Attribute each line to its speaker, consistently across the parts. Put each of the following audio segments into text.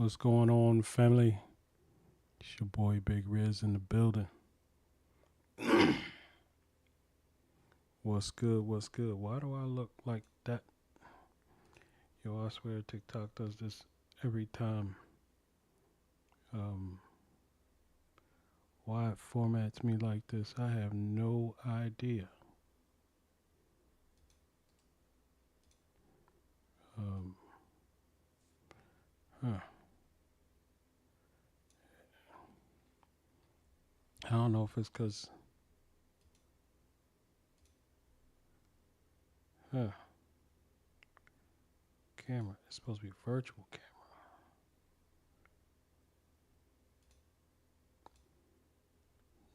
Speaker 1: What's going on, family? It's your boy BigRiz in the building. What's good? What's good? Why do I look like that? Yo, I swear TikTok does this every time. Um, why it formats me like this, I have no idea. Um, huh. I don't know if it's because, huh, camera. It's supposed to be virtual camera.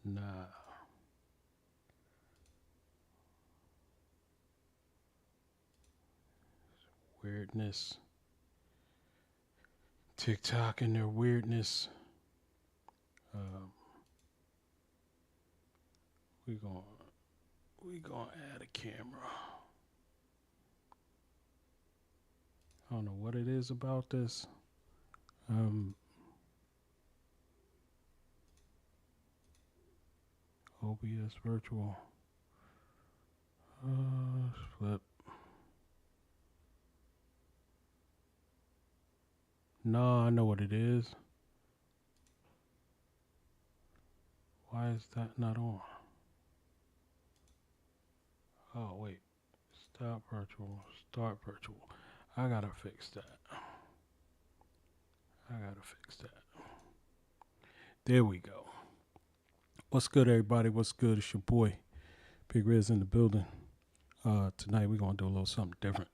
Speaker 1: Nah, weirdness. TikTok and their weirdness. Um, we gon' we gonna add a camera. I don't know what it is about this. Um, OBS virtual. Flip. No, I know what it is. Why is that not on? Oh, wait. Stop virtual. Start virtual. I gotta fix that. I gotta fix that. There we go. What's good, everybody? What's good? It's your boy, Big Riz in the building. Tonight we're gonna do a little something different.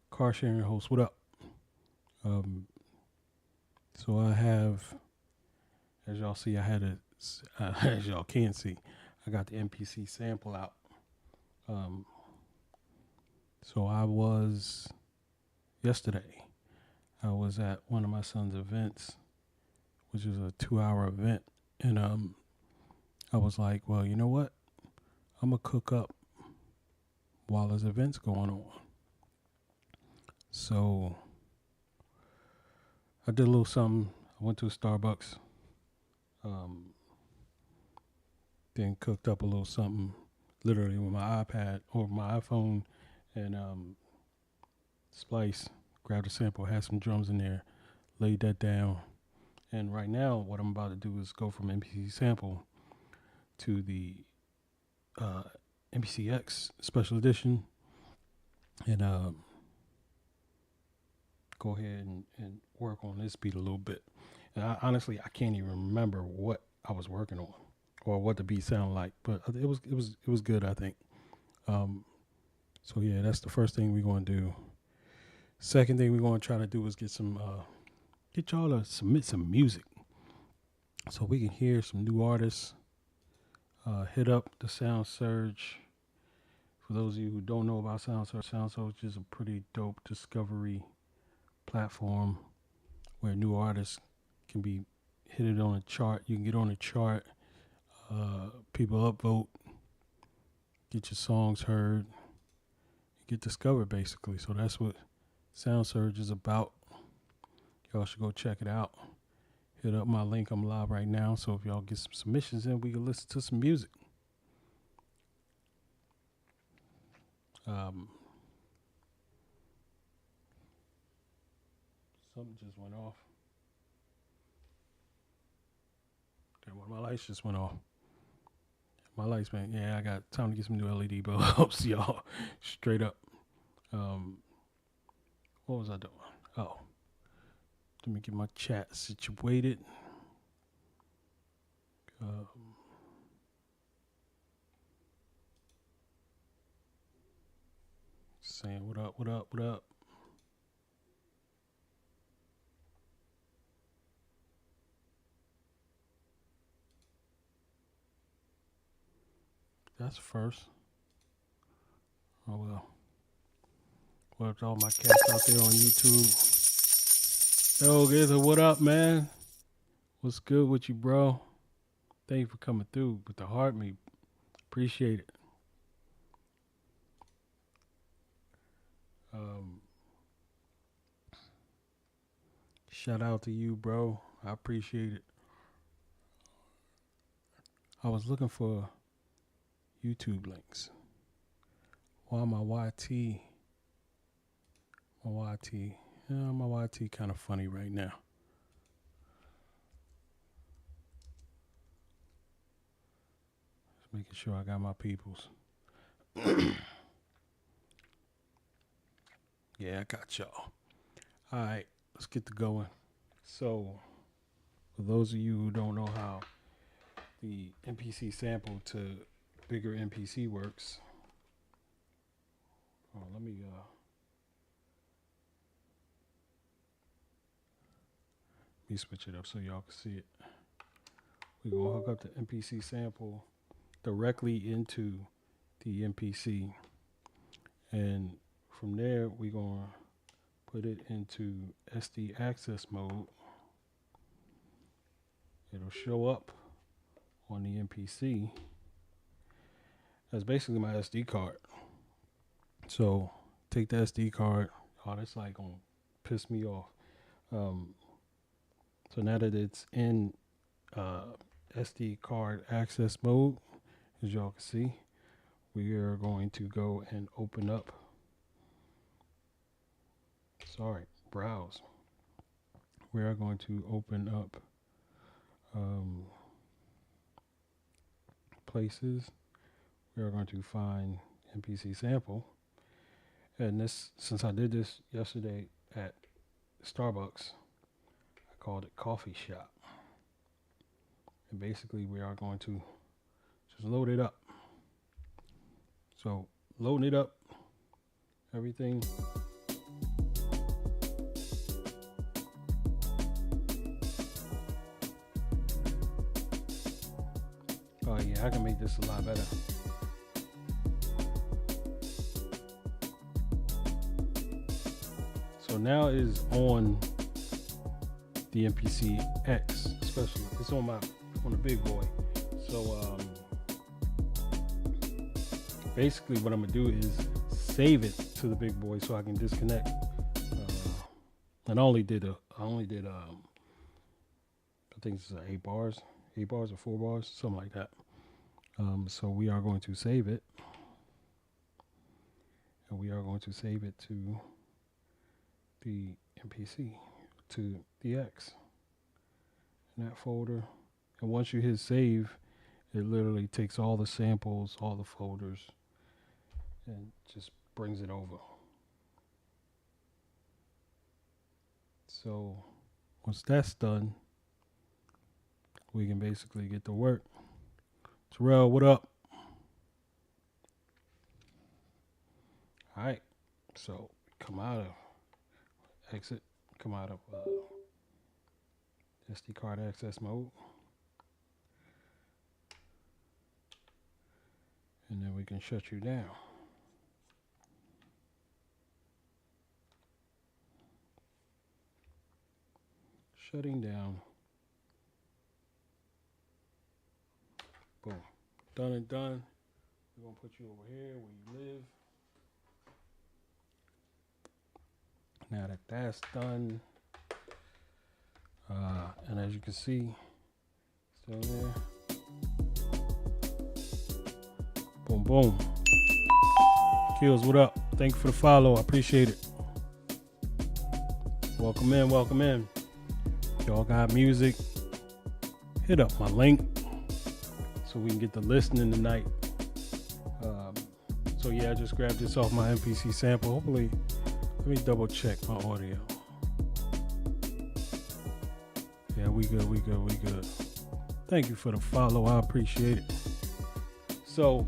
Speaker 1: Car sharing host, what up? Um, so I have, as y'all see, I had a, as y'all can see, I got the MPC sample out. Um, so I was yesterday. I was at one of my son's events, which is a 2-hour event, and I was like, well, you know what? I'm gonna cook up while this event's going on. So I did a little something. I went to a Starbucks, um, then cooked up a little something, literally with my iPad or my iPhone, and Splice. Grabbed a sample, had some drums in there, laid that down, and right now what I'm about to do is go from MPC sample to the uh, MPCX special edition, and go ahead and work on this beat a little bit. And honestly, I can't even remember what I was working on or what the beat sounded like, but it was good, I think. Um, so yeah, that's the first thing we're going to do. Second thing we're going to try to do is get y'all to submit some music so we can hear some new artists. Hit up the Sound Surge. For those of you who don't know about Sound Surge is a pretty dope discovery platform where new artists can be hit it on a chart. You can get on a chart. People upvote, get your songs heard, get discovered basically. So that's what Sound Surge is about. Y'all should go check it out. Hit up my link. I'm live right now. So if y'all get some submissions in, we can listen to some music. Um, something just went off. Okay, one of my lights just went off. My lights, man. Yeah, I got time to get some new LED bulbs, y'all. Straight up. Um, what was I doing? Oh, let me get my chat situated. Um, saying what up, what up, what up. That's first. Oh well. What up to all my cats out there on YouTube? Yo, Giza, what up, man? What's good with you, bro? Thank you for coming through with the heart me. Appreciate it. Um, Shout out to you, bro. I appreciate it. I was looking for YouTube links. Why my YT? My YT. Yeah, my YT kind of funny right now. Just making sure I got my peoples. Yeah, I got y'all. All right, let's get to going. So, for those of you who don't know how the MPC sample to bigger MPC works, let me switch it up so y'all can see it. We're gonna hook up the MPC sample directly into the MPC, and from there we're gonna put it into SD access mode. It'll show up on the MPC as basically my SD card. So take the SD card. Oh, that's like gonna piss me off. So now that it's in SD card access mode, as y'all can see, we are going to go and open up. Browse. We are going to open up places. We are going to find MPC sample. And this, since I did this yesterday at Starbucks, I called it Coffee Shop. And basically we are going to just load it up. So loading it up, everything. Oh yeah, I can make this a lot better. So now it is on the MPC X, especially. It's on the big boy. So basically what I'm gonna do is save it to the big boy so I can disconnect. And I only did I think it's 8 bars or 4 bars, something like that. So we are going to save it, and we are going to save it to the MPC, to the X, in that folder. And once you hit save, it literally takes all the samples, all the folders, and just brings it over. So once that's done, we can basically get to work. Terrell, what up? All right, so come out of exit, come out of SD card access mode, and then we can shut you down. Shutting down. Boom. Done and done. We're going to put you over here where you live. Now that that's done, and as you can see, still there. Boom, boom. Kills, what up? Thank you for the follow. I appreciate it. Welcome in, welcome in. Y'all got music, hit up my link so we can get the listening tonight. So yeah, I just grabbed this off my MPC sample. Hopefully, let me double check my audio. Yeah, we good, we good, we good. Thank you for the follow, I appreciate it. So,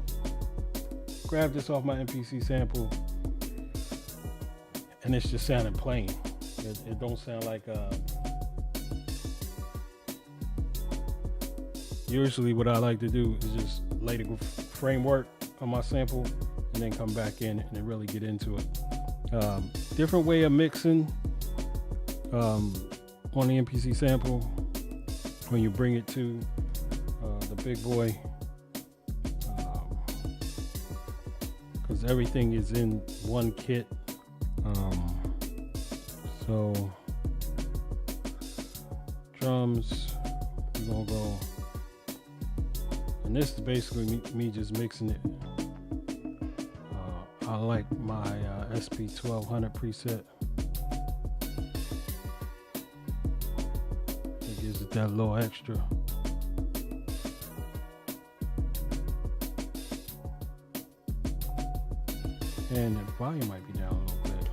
Speaker 1: grab this off my MPC sample, and it's just sounding plain. It don't sound like usually what I like to do is just lay the framework on my sample and then come back in and then really get into it. Different way of mixing on the MPC sample when you bring it to the big boy, because everything is in one kit. So drums. We're gonna go, and this is basically me just mixing it. I like my SP1200 preset. It gives it that little extra. And the volume might be down a little bit.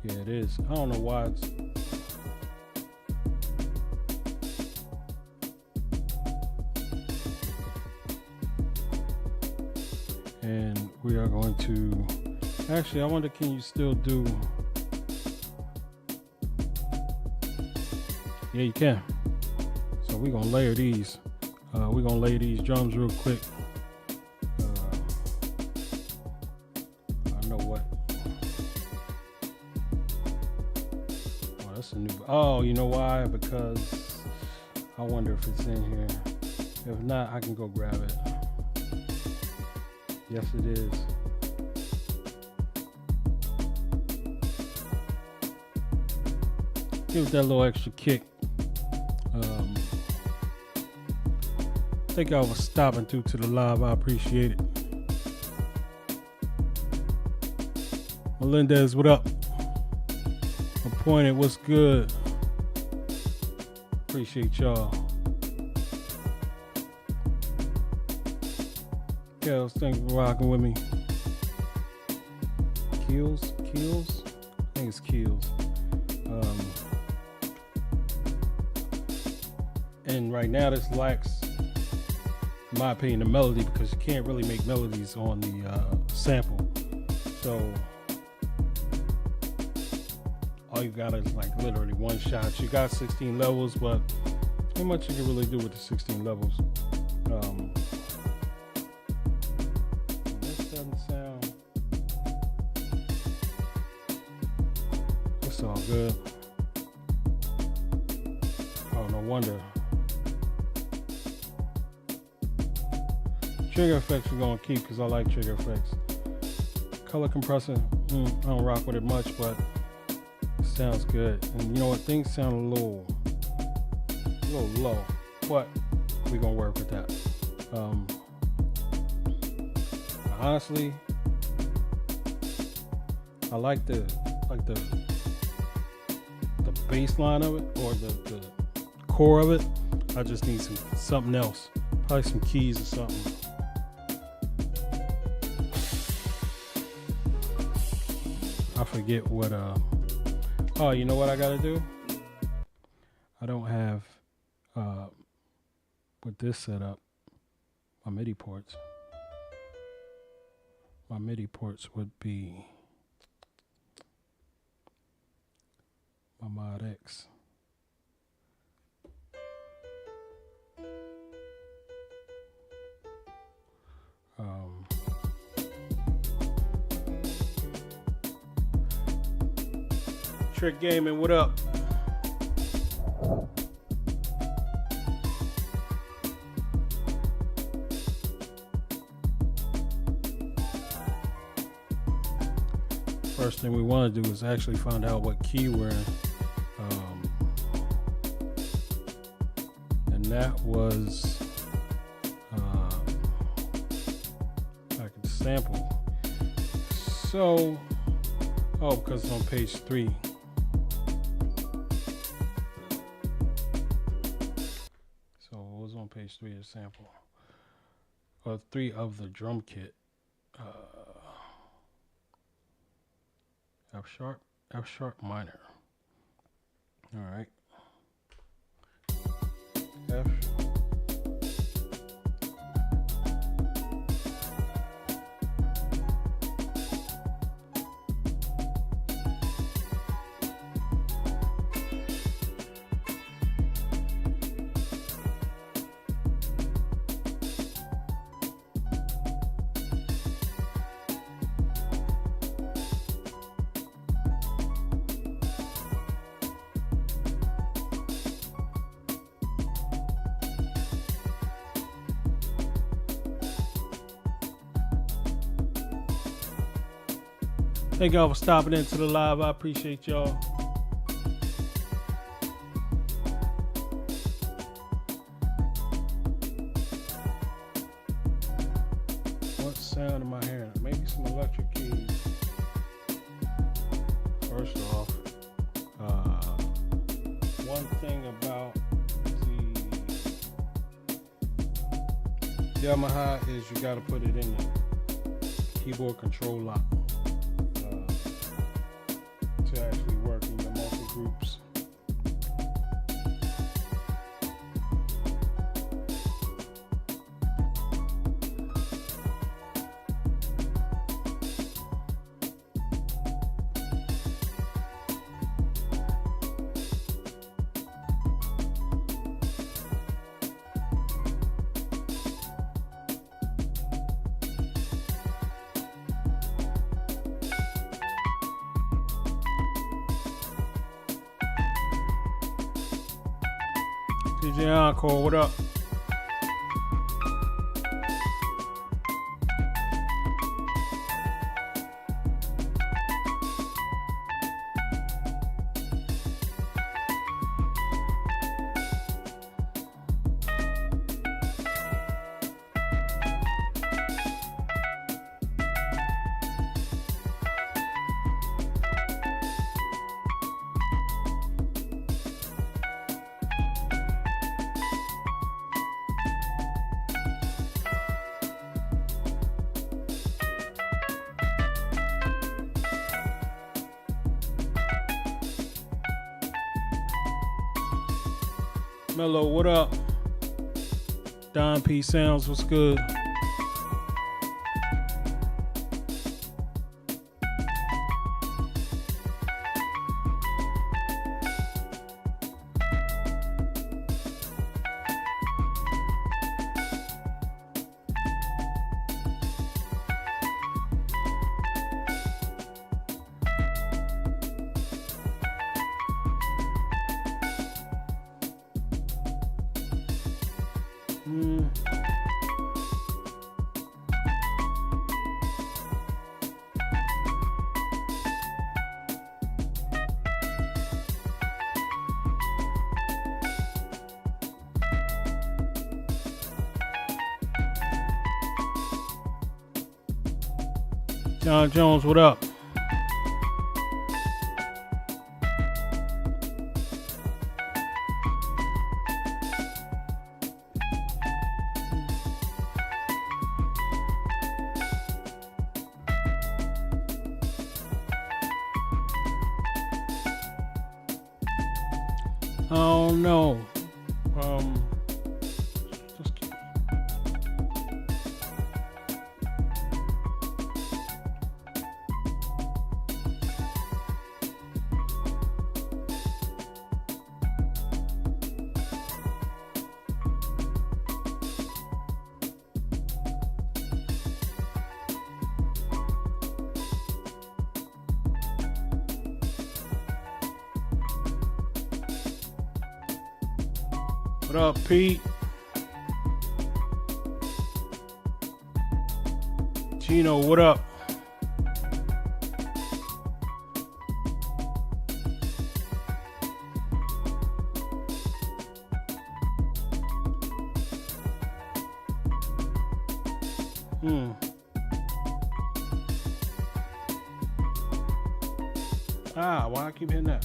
Speaker 1: Yeah, it is. I don't know why it's. And we are going to. Actually, I wonder, can you still do. Yeah, you can. So we're going to layer these. We're going to lay these drums real quick. Oh, you know why? Because I wonder if it's in here. If not, I can go grab it. Yes, it is. Give it that little extra kick. Thank y'all for stopping through to the live. I appreciate it. Melendez, what up? Appointed, what's good? Appreciate y'all. Kels, thanks for rocking with me. Keels? I think it's Keels. And right now this lacks, in my opinion, the melody, because you can't really make melodies on the sample. So all you got is like literally one shot. You got 16 levels, but not much you can really do with the 16 levels. This doesn't sound. It's all good. Oh, no wonder. Trigger effects we're gonna keep because I like trigger effects. Color compressor, I don't rock with it much, but sounds good. And you know what, things sound a little low, but we're gonna work with that. Honestly, I like the bass line of it, or the core of it. I just need something else, probably some keys or something. I forget what oh, you know what I gotta do? I don't have with this setup my MIDI ports. My MIDI ports would be my Mod X. Trick Gaming, what up? First thing we want to do is actually find out what key we're in. And that was back at the sample. So, oh, because it's on page 3. Page 3 of the sample, or 3 of the drum kit. F sharp minor. All right. F. Thank y'all for stopping into the live. I appreciate y'all. sound in my hair. Maybe some electric keys. First off, one thing about the Yamaha is you got to put it in the keyboard control lock to actually work in your multi groups. DJ Encore, what up? Mello, what up? Don P Sounds, what's good? John Jones, what up? I don't know. Just keep. What up, Pete? Chino, what up? Why I keep hitting that?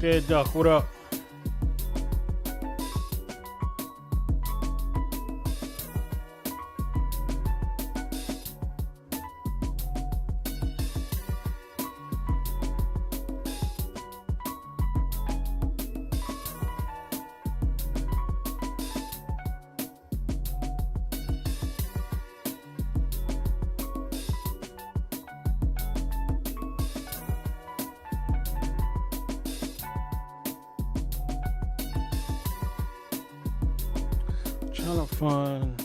Speaker 1: Dead Duck, what up? Trying to find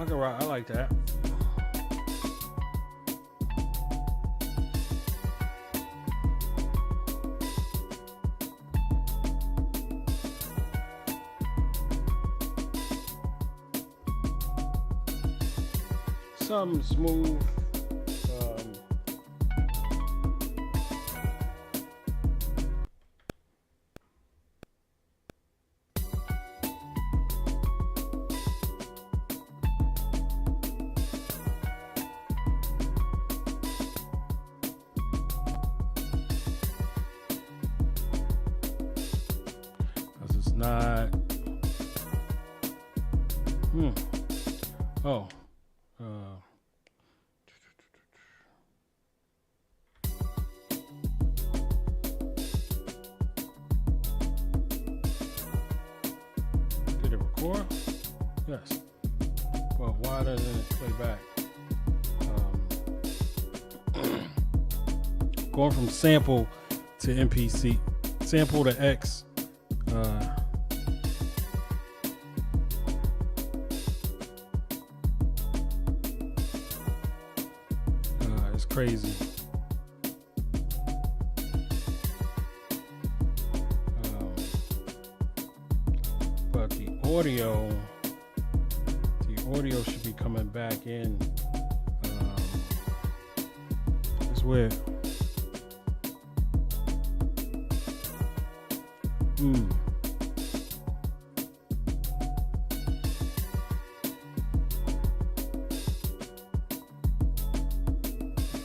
Speaker 1: I can rock. I like that. Something smooth. Because it's not. Oh. Did it record? Yes. Well, why doesn't it play back? Going from sample to MPC, sample to X. It's crazy. But the audio should be coming back in. It's weird.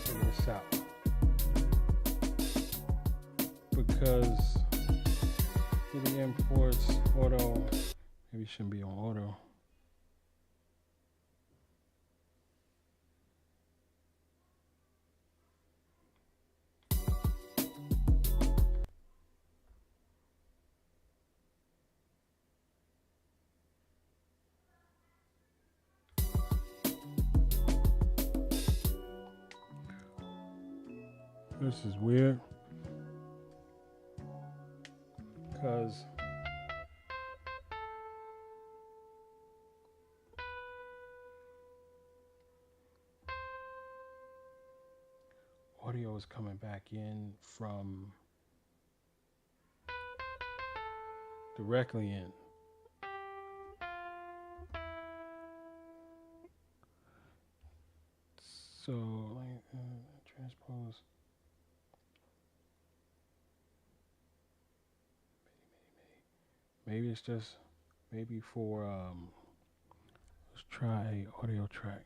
Speaker 1: Figure this out. Because the imports auto, maybe it shouldn't be on auto. This is weird because audio is coming back in from directly in. So transpose. Maybe it's just for let's try audio track.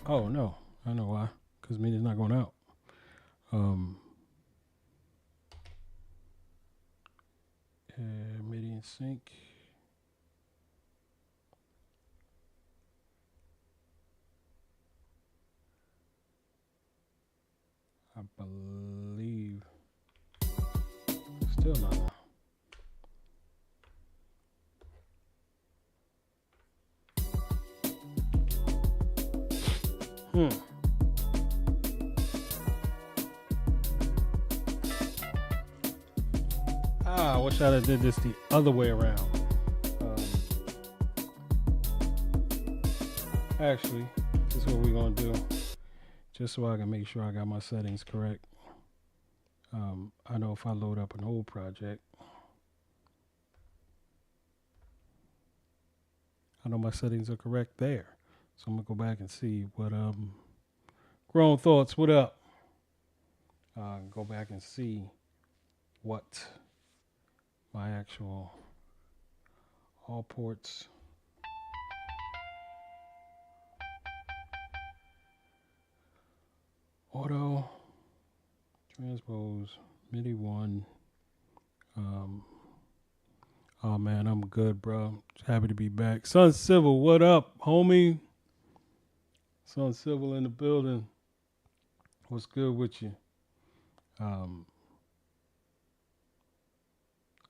Speaker 1: Oh no, I know why. Because MIDI's not going out. MIDI in sync. I believe still not. I wish I'd have did this the other way around. Actually, this is what we're gonna do. Just so I can make sure I got my settings correct. I know if I load up an old project, I know my settings are correct there. So I'm gonna go back and see what Grown Thoughts, what up? Go back and see what my actual all ports. Auto, transpose, MIDI 1. Oh man, I'm good, bro. Happy to be back. Son Civil, what up, homie? Son Civil in the building. What's good with you? I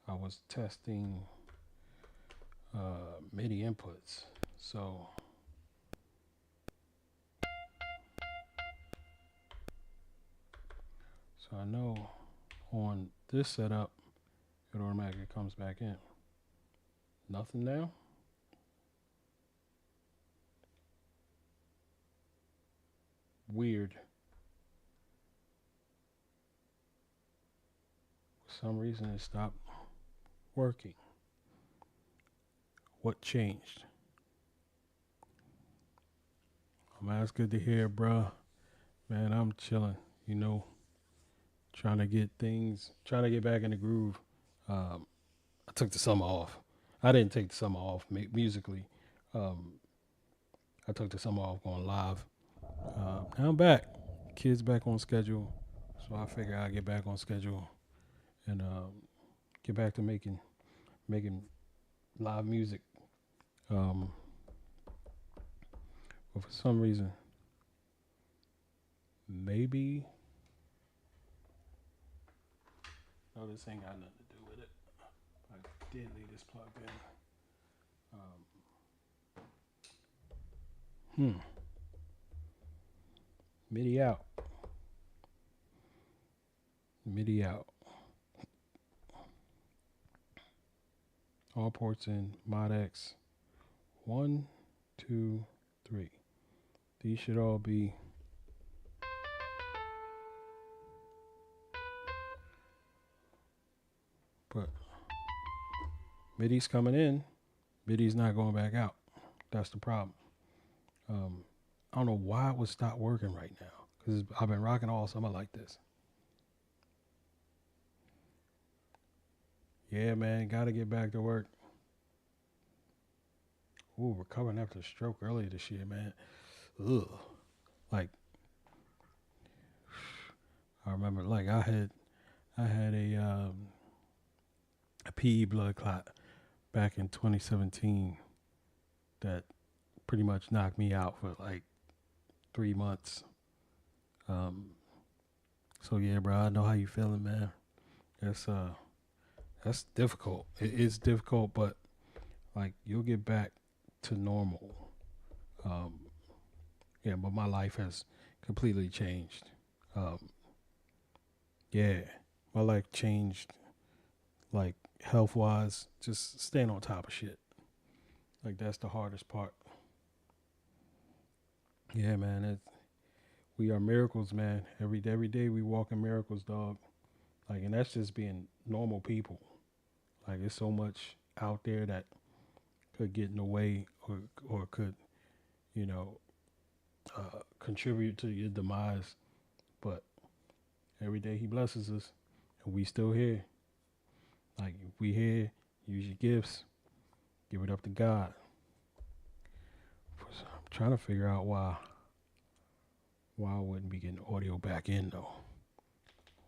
Speaker 1: was testing MIDI inputs, so I know on this setup It automatically comes back in. Nothing now? Weird. For some reason it stopped working. What changed? Oh, man, it's good to hear, bruh. Man, I'm chilling. You know, trying to get back in the groove. Um, I took the summer off. I didn't take the summer off musically. Um, I took the summer off going live. Now I'm back. Kids back on schedule. So I figure I'll get back on schedule and get back to making live music. Um, but for some reason, maybe no, this ain't got nothing to do with it. I did leave this plugged in. Hmm. MIDI out. MIDI out. All ports in. Mod X. 1, 2, 3. These should all be. But MIDI's coming in. MIDI's not going back out. That's the problem. I don't know why it would stop working right now. Because I've been rocking all summer like this. Yeah, man. Gotta get back to work. Ooh, recovering after a stroke earlier this year, man. Ugh. Like, I remember, like, I had a PE blood clot back in 2017 that pretty much knocked me out for like 3 months. Um, so yeah, bro, I know how you feeling, man. That's that's difficult. It's difficult, but like you'll get back to normal. Um, yeah, but my life has completely changed. Um, yeah, my life changed like health wise, just staying on top of shit. Like that's the hardest part. Yeah, man. We are miracles, man. Every day we walk in miracles, dog. Like, and that's just being normal people. Like, there's so much out there that could get in the way or could, you know, contribute to your demise. But every day He blesses us, and we still here. Like, if we here, use your gifts, give it up to God. I'm trying to figure out why I wouldn't be getting audio back in though.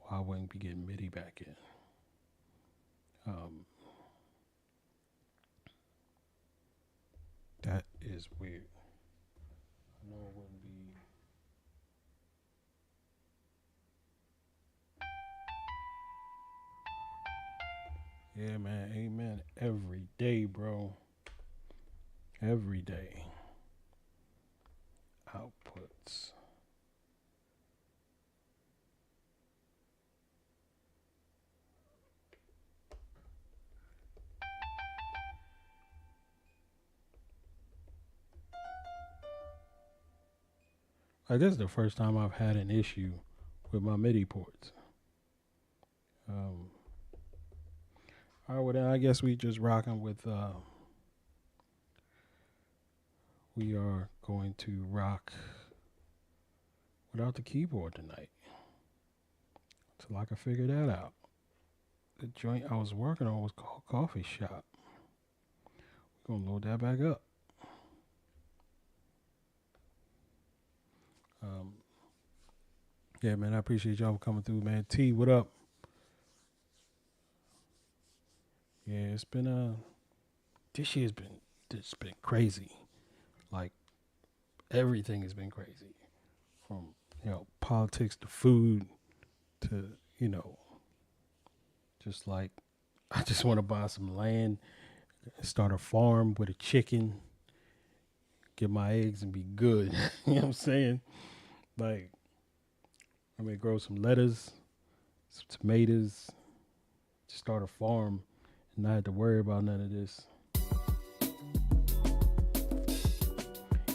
Speaker 1: Why I wouldn't be getting MIDI back in. Um, that is weird. I know it wouldn't be. Yeah, man. Amen. Every day, bro. Every day. Outputs. Like, this is the first time I've had an issue with my MIDI ports. Um, all right, well, then I guess we just rocking with. We are going to rock without the keyboard tonight until I can figure that out. The joint I was working on was called Coffee Shop. We're gonna load that back up. Um, yeah, man, I appreciate y'all for coming through, man. T, what up? Yeah, it's been this year's been it's been crazy. Like everything has been crazy, from politics to food to just like I just want to buy some land, start a farm with a chicken, get my eggs and be good. You know what I'm saying? Like, I may grow some lettuce, some tomatoes, start a farm and not have to worry about none of this.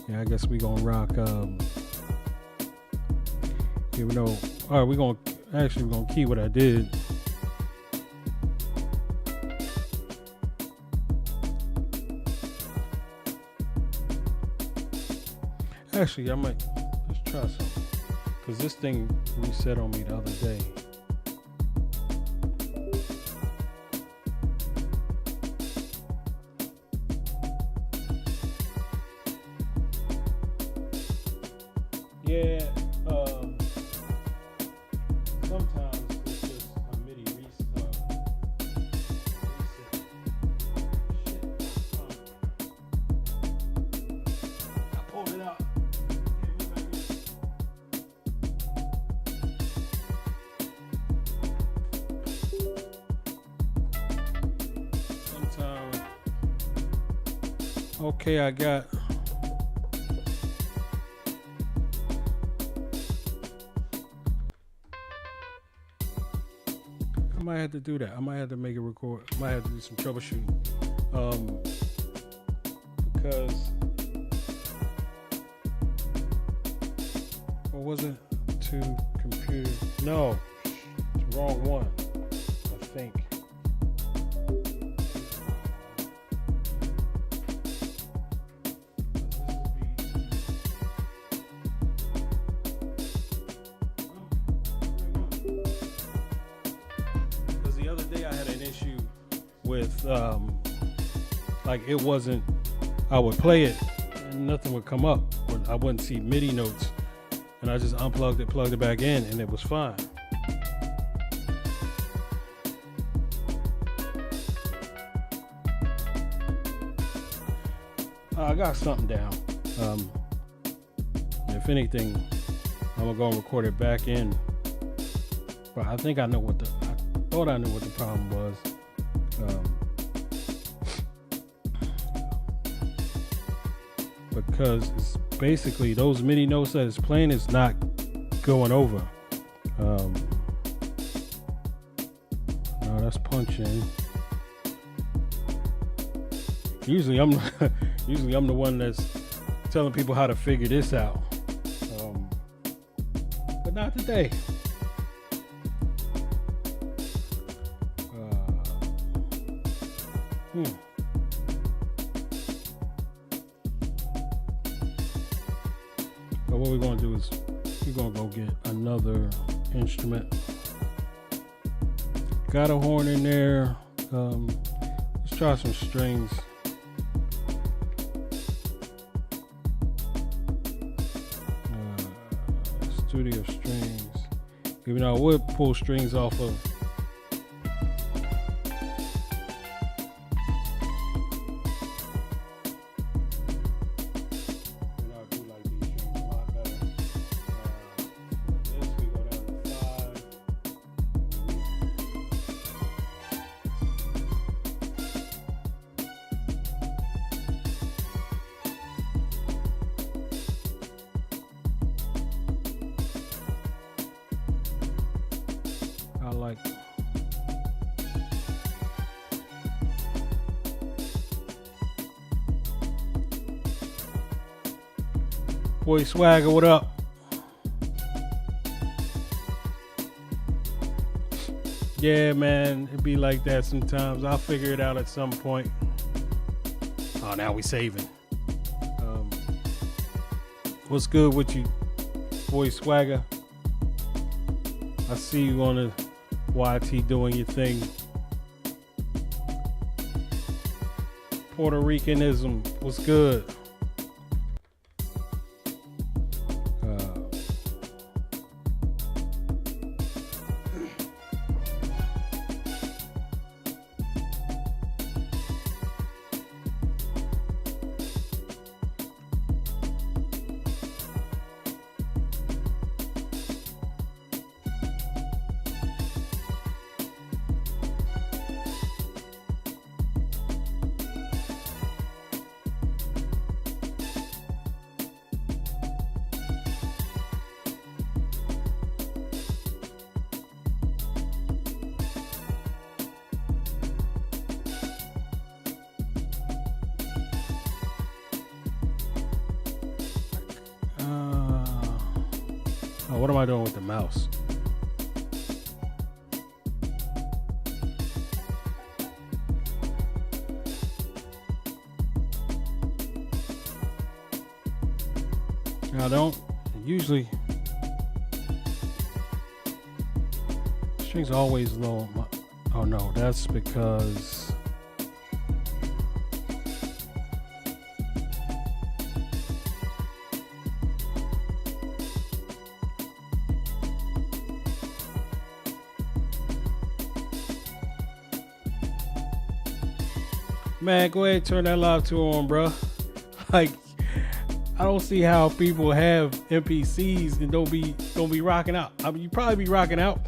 Speaker 1: Yeah, I guess we gonna rock. Even though, all right, we're gonna keep what I did. Actually, I might let's try something because this thing reset on me the other day. Yeah, sometimes it's just a MIDI reset. I pulled it out. Sometimes, okay, I got. I might have to do that. I might have to make a record. I might have to do some troubleshooting. Because or was it to computer? No, it's the wrong one. I think. The other day I had an issue with like it wasn't, I would play it and nothing would come up, or I wouldn't see MIDI notes, and I just unplugged it, plugged it back in, and it was fine. I got something down. If anything, I'm gonna go and record it back in, but I think I know what thought I knew what the problem was. Because it's basically those MIDI notes that it's playing is not going over. No, that's punching. Usually I'm the one that's telling people how to figure this out. But not today. But what we're going to do is we're going to go get another instrument. Got a horn in there. Let's try some strings. Studio strings. Even though I would pull strings off of like Boy Swagger, what up? Yeah, man, it be like that sometimes. I'll figure it out at some point. Oh, now we saving. What's good with you, Boy Swagger? I see you on the YT doing your thing. Puerto Ricanism, what's good? Oh, what am I doing with the mouse? I don't usually. Strings always low. Oh no, that's because man, go ahead and turn that live tour on, bro. Like, I don't see how people have MPCs and don't be rocking out. I mean, you probably be rocking out,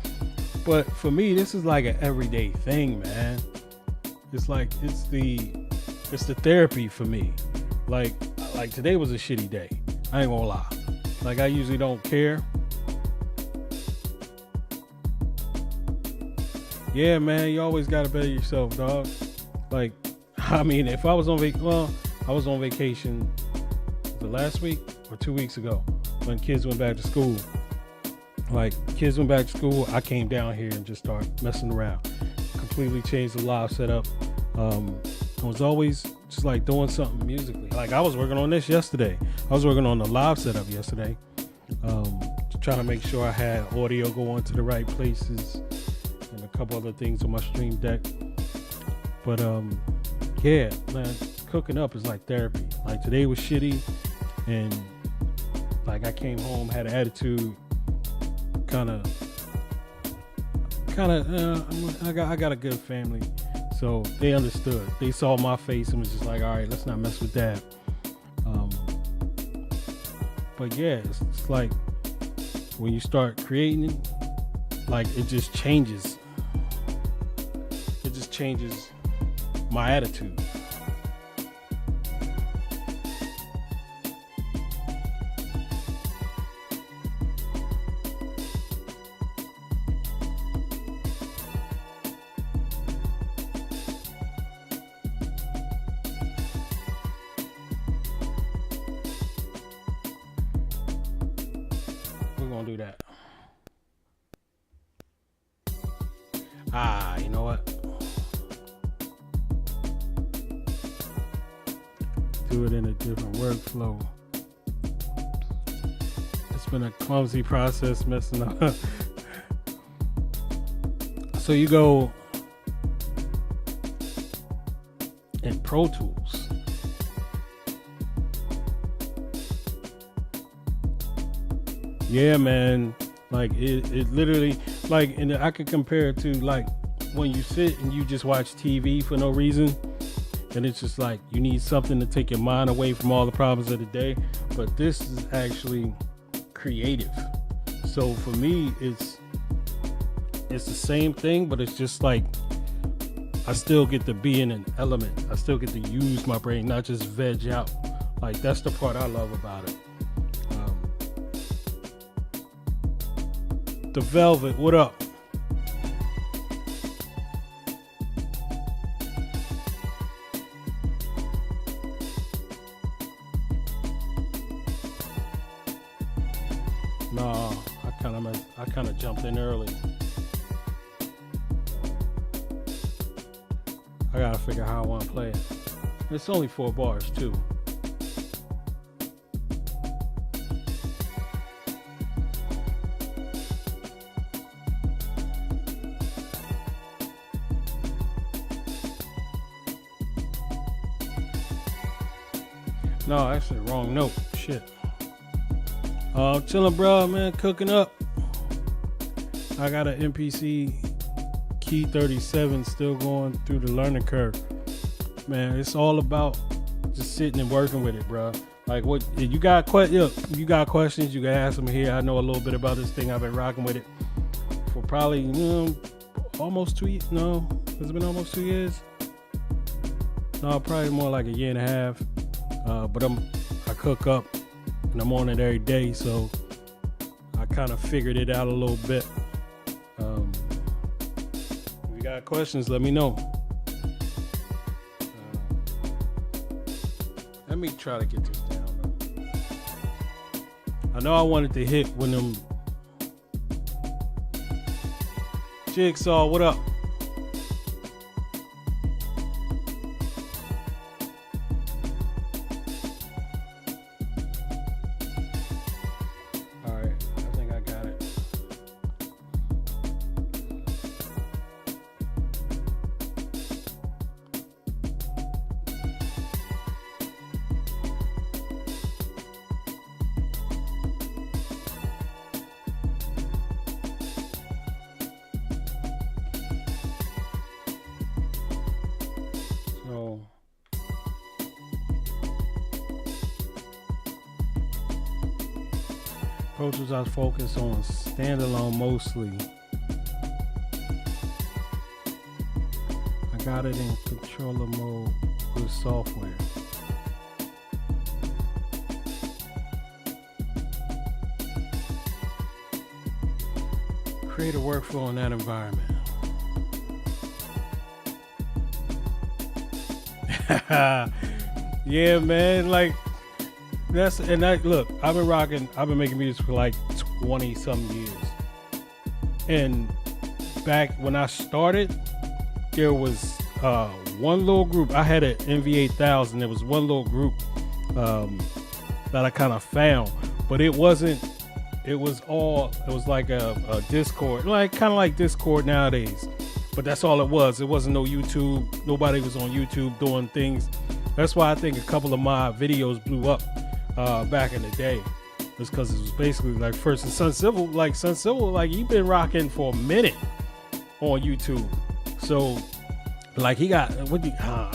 Speaker 1: but for me, this is like an everyday thing, man. It's like it's the therapy for me. Like today was a shitty day. I ain't gonna lie. Like, I usually don't care. Yeah, man, you always gotta better yourself, dog. Like, I mean, if I was on I was on vacation the last week or 2 weeks ago when kids went back to school. Like, kids went back to school, I came down here and just started messing around. Completely changed the live setup. I was always just like doing something musically. Like, I was working on this yesterday. I was working on the live setup yesterday. Trying to make sure I had audio going to the right places and a couple other things on my stream deck. But yeah, man, cooking up is like therapy. Like, today was shitty, and like I came home, had an attitude, kind of. I got a good family, so they understood. They saw my face and was just like, all right, let's not mess with that. But yeah, it's like when you start creating, like, it just changes. It just changes my attitude. We're gonna do that. You know what? Do it in a different workflow. It's been a clumsy process messing up. So you go in Pro Tools. Yeah, man. Like, it literally, like, and I could compare it to like when you sit and you just watch TV for no reason. And it's just like you need something to take your mind away from all the problems of the day. But this is actually creative. So for me, it's the same thing, but it's just like I still get to be in an element. I still get to use my brain, not just veg out. Like, that's the part I love about it. The Velvet, what up? No, I kind of jumped in early. I gotta figure out how I want to play it. It's only 4 bars too. No, actually, wrong note. Shit. Chilling, bro, man, cooking up. I got an MPC Key 37 still going through the learning curve. Man, it's all about just sitting and working with it, bro. Like, what you got? You got questions? You can ask them here. I know a little bit about this thing. I've been rocking with it for probably almost 2 years. No, has it been almost 2 years? No, probably more like a year and a half. But I cook up and I'm on it every day, so I kind of figured it out a little bit. If you got questions, let me know. Let me try to get this down. I know I wanted to hit when them Jigsaw, what up? All right, I think I got it. So approaches I focus on standalone mostly. I got it in controller mode with software. Create a workflow in that environment. Yeah, man, like that's, and that, look, I've been making music for like 20 some years, and back when I started, there was one little group. I had an NV8000. There was one little group that I kind of found, but it wasn't. It was like a Discord, like kind of like Discord nowadays. But that's all it was. It wasn't no YouTube. Nobody was on YouTube doing things. That's why I think a couple of my videos blew up back in the day. It's because it was basically like first and Sun Civil. Like Sun Civil, like he been rocking for a minute on YouTube. So like he got I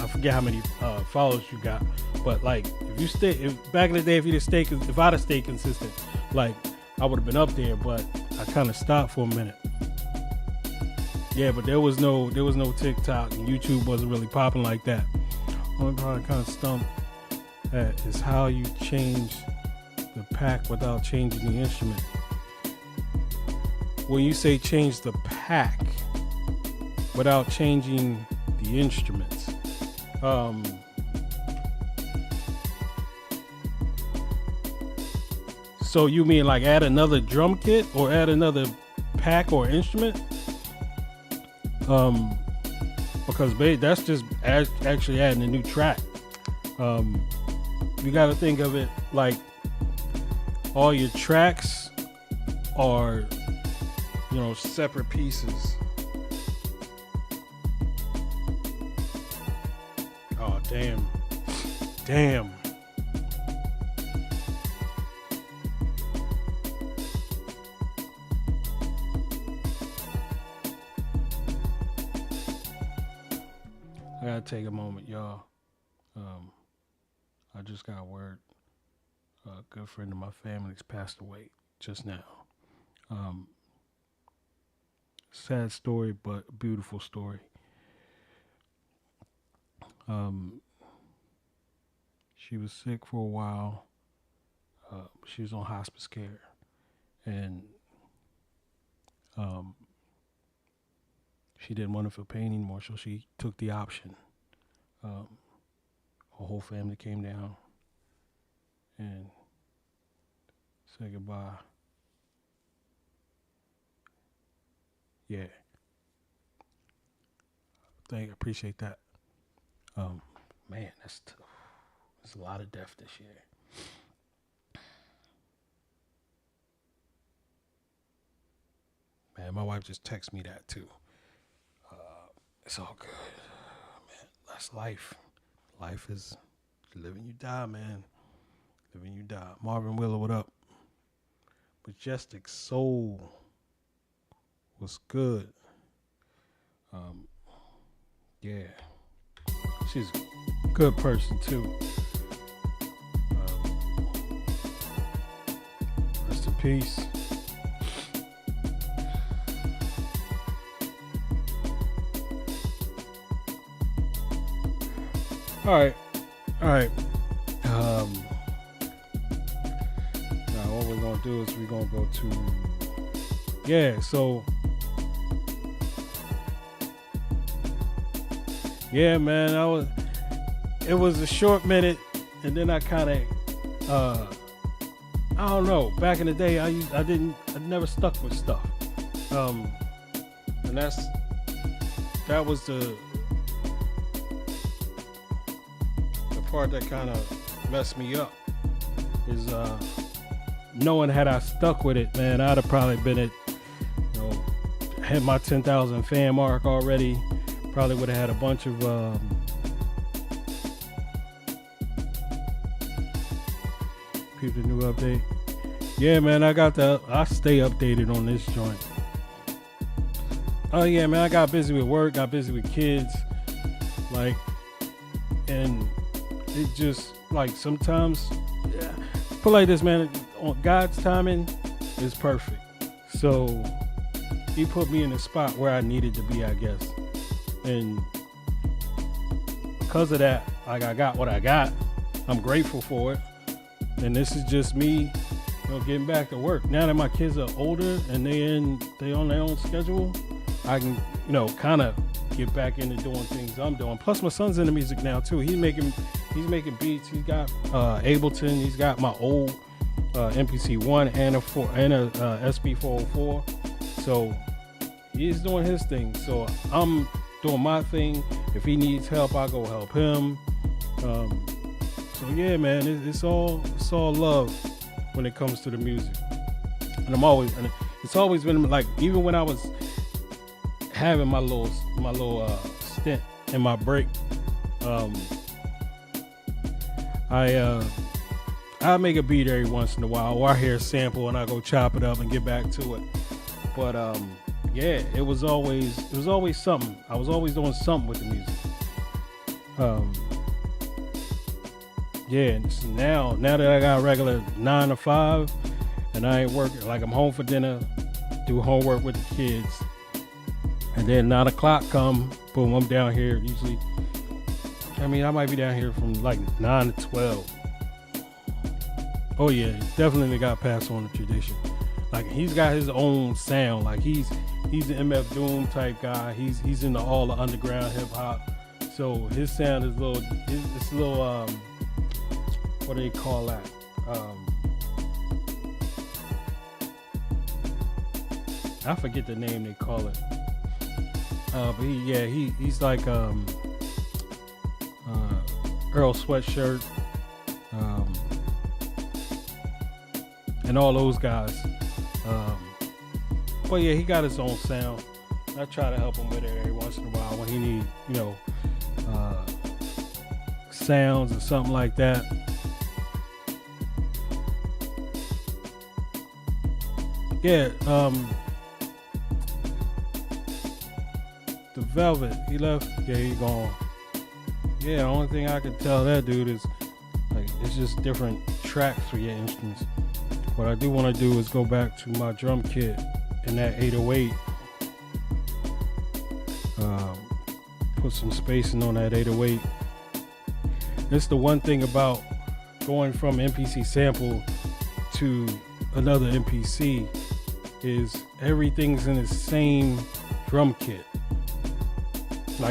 Speaker 1: forget how many followers you got. But like if back in the day, if I'd have stayed consistent, like I would have been up there. But I kind of stopped for a minute. Yeah, but there was no TikTok, and YouTube wasn't really popping like that. Only part I kind of stumped at is how you change the pack without changing the instrument. When you say change the pack without changing the instruments, so you mean like add another drum kit or add another pack or instrument? Because that's just actually adding a new track. You got to think of it like all your tracks are, separate pieces. Oh, damn. I gotta take a moment, y'all. I just got word. A good friend of my family's passed away just now. Sad story, but beautiful story. She was sick for a while. She was on hospice care, and she didn't want to feel pain anymore, so she took the option. Her whole family came down and said goodbye. Yeah. Appreciate that. Man, that's tough. There's a lot of death this year. Man, my wife just texted me that too. It's all good. Man, that's life. Life is living, you die, man. Living, you die. Marvin Willow, what up? Majestic Soul. What's good? Yeah. She's a good person, too. Rest in peace. All right. Now what we're gonna do is we're gonna go to so yeah, man, it was a short minute, and then I kind of I don't know, back in the day I never stuck with stuff. I and that was the part that kind of messed me up. Is knowing had I stuck with it, man, I'd have probably been at, hit my 10,000 fan mark already. Probably would have had a bunch of keep the new update. Yeah, man, I stay updated on this joint. Oh yeah, man, I got busy with work, got busy with kids, and it just sometimes, put like this, man, on God's timing is perfect. So he put me in the spot where I needed to be, I guess. And because of that, I got what I got. I'm grateful for it. And this is just me, getting back to work. Now that my kids are older and they on their own schedule, I can, kind of get back into doing things I'm doing. Plus my son's into music now too. He's making beats. He's got Ableton. He's got my old MPC 1 and a SB 404. So he's doing his thing. So I'm doing my thing. If he needs help, I go help him. So yeah, man, it's all love when it comes to the music. And it's always been even when I was having my little stint in my break, I make a beat every once in a while, or I hear a sample and I go chop it up and get back to it. But yeah, it was always something. I was always doing something with the music. Yeah, and now that I got a regular 9 to 5 and I ain't working, I'm home for dinner, do homework with the kids, and then 9 o'clock come, boom, I'm down here usually. I might be down here from 9 to 12. Oh yeah, definitely got passed on the tradition. He's got his own sound. He's an MF Doom type guy. He's into all the underground hip hop. So his sound is it's a little what do they call that? I forget the name they call it. But he's like Earl Sweatshirt, and all those guys. But yeah, he got his own sound. I try to help him with it every once in a while when he need, sounds or something like that. Yeah, the Velvet, he left. Yeah, he gone. Yeah, the only thing I could tell that dude is it's just different tracks for your instruments. What I do want to do is go back to my drum kit and that 808. Put some spacing on that 808. That's the one thing about going from MPC sample to another MPC is everything's in the same drum kit.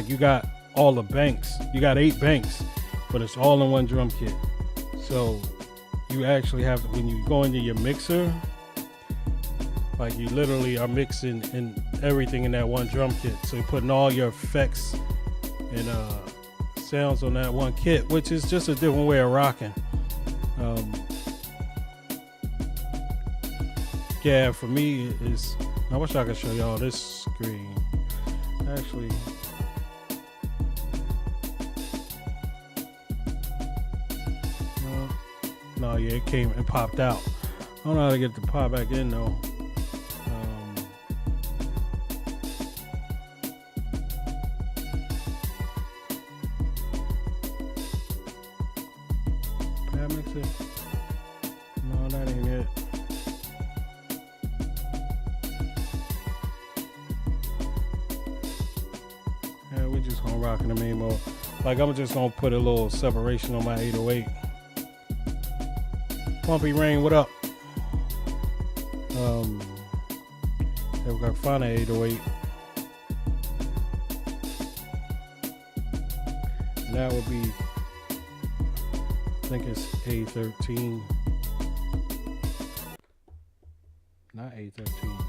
Speaker 1: You got all the banks. You got 8 banks, but it's all in one drum kit. So you actually have to, when you go into your mixer, you literally are mixing in everything in that one drum kit. So you're putting all your effects and sounds on that one kit, which is just a different way of rocking. Yeah, for me, I wish I could show y'all this screen. Actually, no, yeah, it popped out. I don't know how to get the pop back in though. Pad mixer? No, that ain't it. Yeah, we just gonna rock in the main mode. I'm just gonna put a little separation on my 808. Pumpy Rain, what up? We've got Fana 808. And that would be, I think it's A13. Not A13.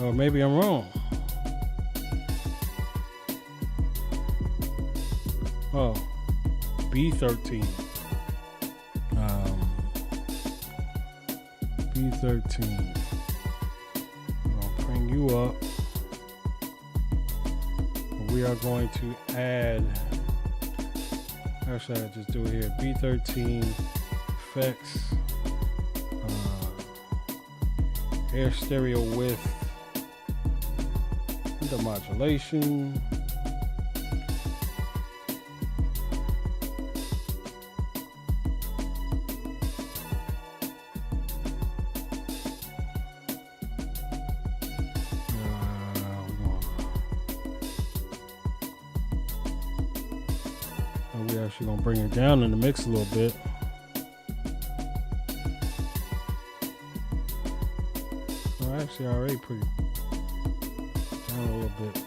Speaker 1: Or maybe I'm wrong. Oh, B13. B13. I'm gonna bring you up. We are going to add. Actually, I just do it here. B13 effects, air stereo width, undermodulation. We're actually gonna bring it down in the mix a little bit. Actually, already pretty down a little bit.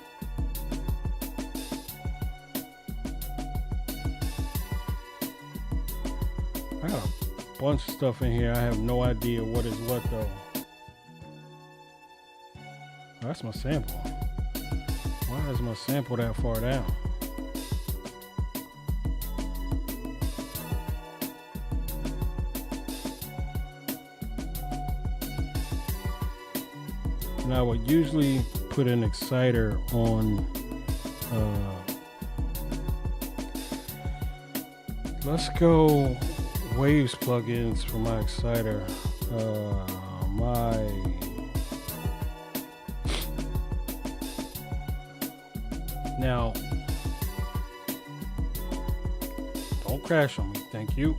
Speaker 1: I got a bunch of stuff in here. I have no idea what is what though. Oh, that's my sample. Why is my sample that far down? Now I would usually put an exciter on, let's go waves plugins for my exciter. Now, don't crash on me, thank you.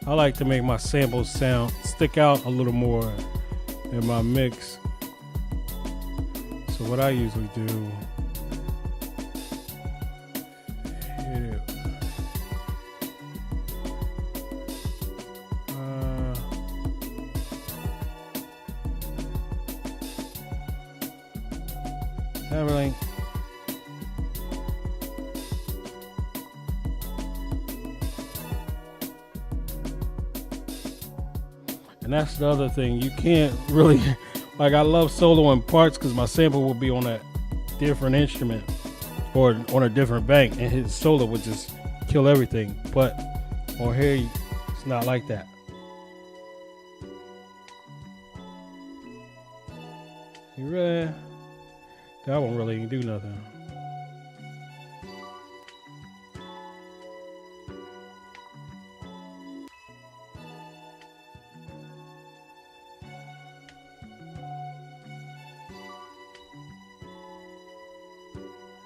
Speaker 1: I like to make my samples stick out a little more in my mix. So what I usually do, everything. And that's the other thing. You can't really, like, I love soloing parts because my sample will be on a different instrument or on a different bank, and his solo would just kill everything. But on here, it's not like that. You really, that won't really do nothing.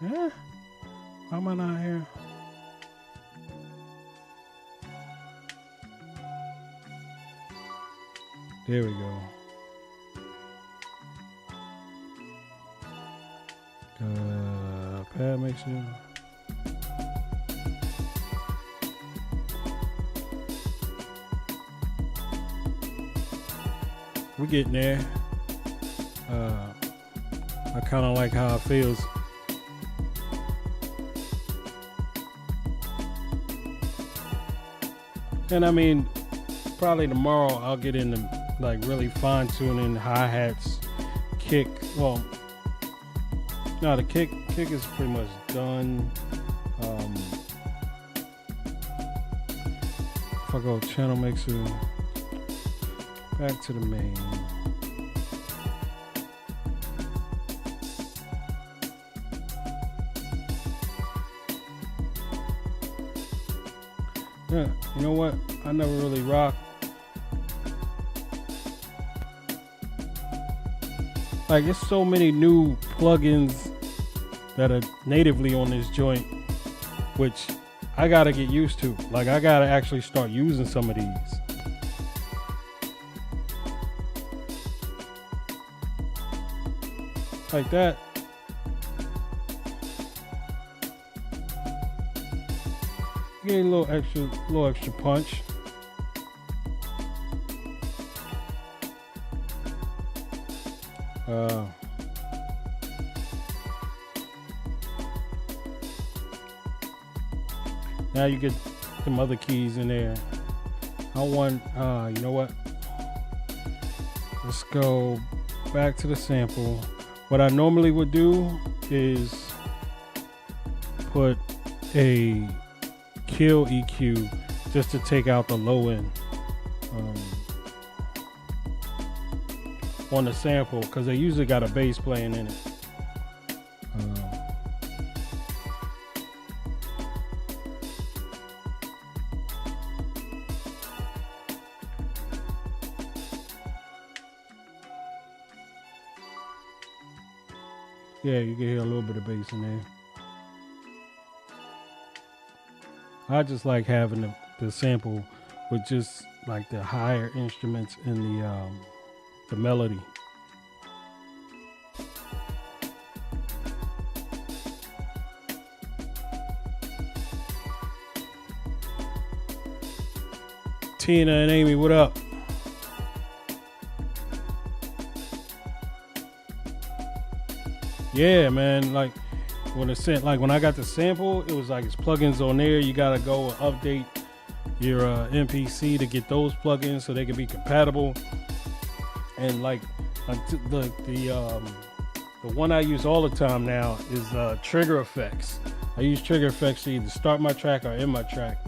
Speaker 1: Yeah? Why am I not here? There we go. Pad mixer. We're getting there. I kind of like how it feels. And I mean, probably tomorrow I'll get into like really fine tuning hi-hats, kick. Well, no, the kick is pretty much done. If I go channel mixer, back to the main. Yeah, you know what? I never really rock. Like, there's so many new plugins that are natively on this joint, which I gotta get used to. Like, I gotta actually start using some of these. Like that. Get a little extra punch. Now you get some other keys in there. I want, you know what? Let's go back to the sample. What I normally would do is put a kill EQ just to take out the low end on the sample, because they usually got a bass playing in it. Yeah, you can hear a little bit of bass in there. I just like having the sample with just like the higher instruments in the melody. Tina and Amy, what up? Yeah, man. Like when I got the sample, it was like it's plugins on there. You gotta go and update your MPC to get those plugins so they can be compatible. And like the one I use all the time now is trigger effects. I use trigger effects to either start my track or end my track.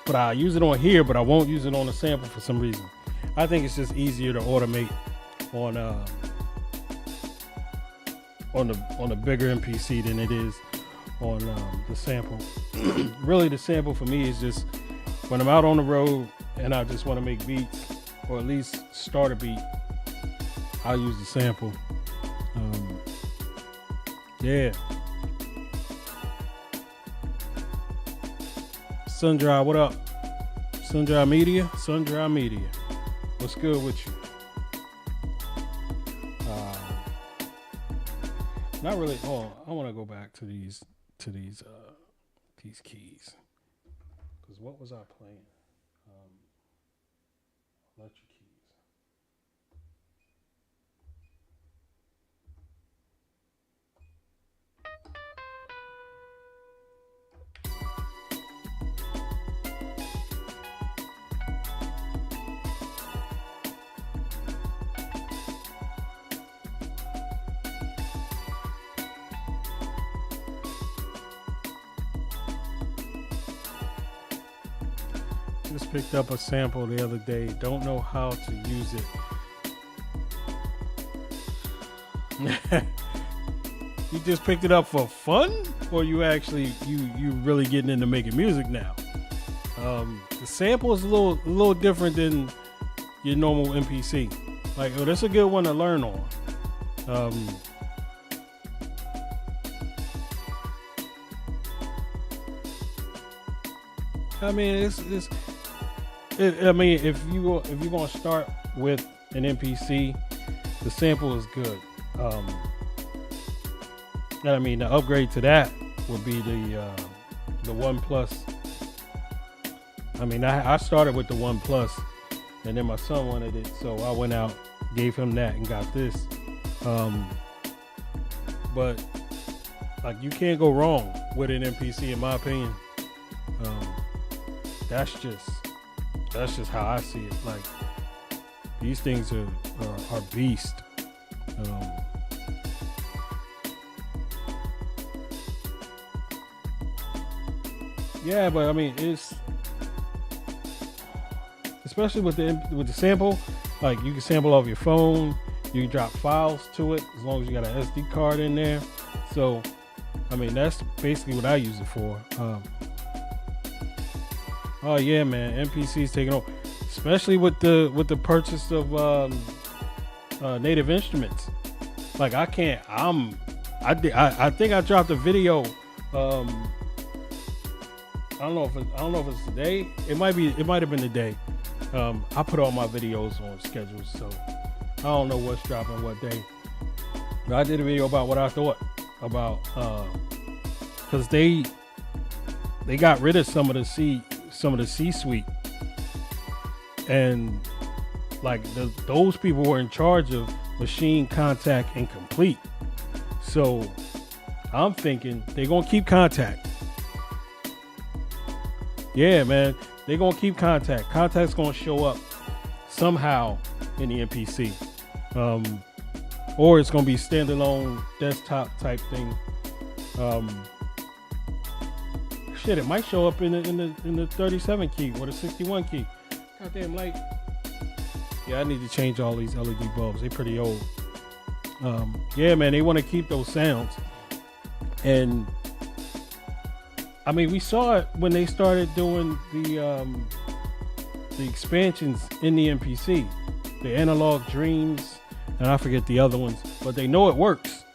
Speaker 1: But I use it on here, but I won't use it on the sample for some reason. I think it's just easier to automate on the bigger MPC than it is on the sample. Really, the sample for me is just when I'm out on the road and I just want to make beats, or at least start a beat, I'll use the sample. Yeah. Sundry, what up? Sundry Media? What's good with you? Not really. Oh, I want to go back to these keys. Because what was I playing? Electric keys. Just picked up a sample the other day. Don't know how to use it. You just picked it up for fun, or you actually you really getting into making music now? The sample is a little different than your normal MPC. Like, oh, that's a good one to learn on. I mean, if you're gonna start with an MPC, the sample is good. And I mean, the upgrade to that would be the One Plus. I mean, I started with the One Plus, and then my son wanted it, so I went out, gave him that, and got this. But like, you can't go wrong with an MPC, in my opinion. That's just how I see it. Like, these things are beast. Yeah, but I mean, it's especially with the sample. Like, you can sample off your phone. You can drop files to it as long as you got an SD card in there. So, I mean, that's basically what I use it for. Oh yeah, man, MPC's taking over, especially with the purchase of Native Instruments. Like, I think I dropped a video. I don't know if it's today. It might have been today. I put all my videos on schedules, so I don't know what's dropping what day. But I did a video about what I thought about, because they got rid of some of the C-suite, and like those people were in charge of Machine, Contact, and Complete. So I'm thinking they're gonna keep Contact. Yeah, man, they're gonna keep Contact. Contact's gonna show up somehow in the MPC, or it's gonna be standalone desktop type thing. Shit, it might show up in the 37 key or the 61 key. Goddamn light. Yeah, I need to change all these LED bulbs. They pretty old. Yeah, man, they want to keep those sounds. And I mean, we saw it when they started doing the expansions in the MPC, the Analog Dreams, and I forget the other ones, but they know it works.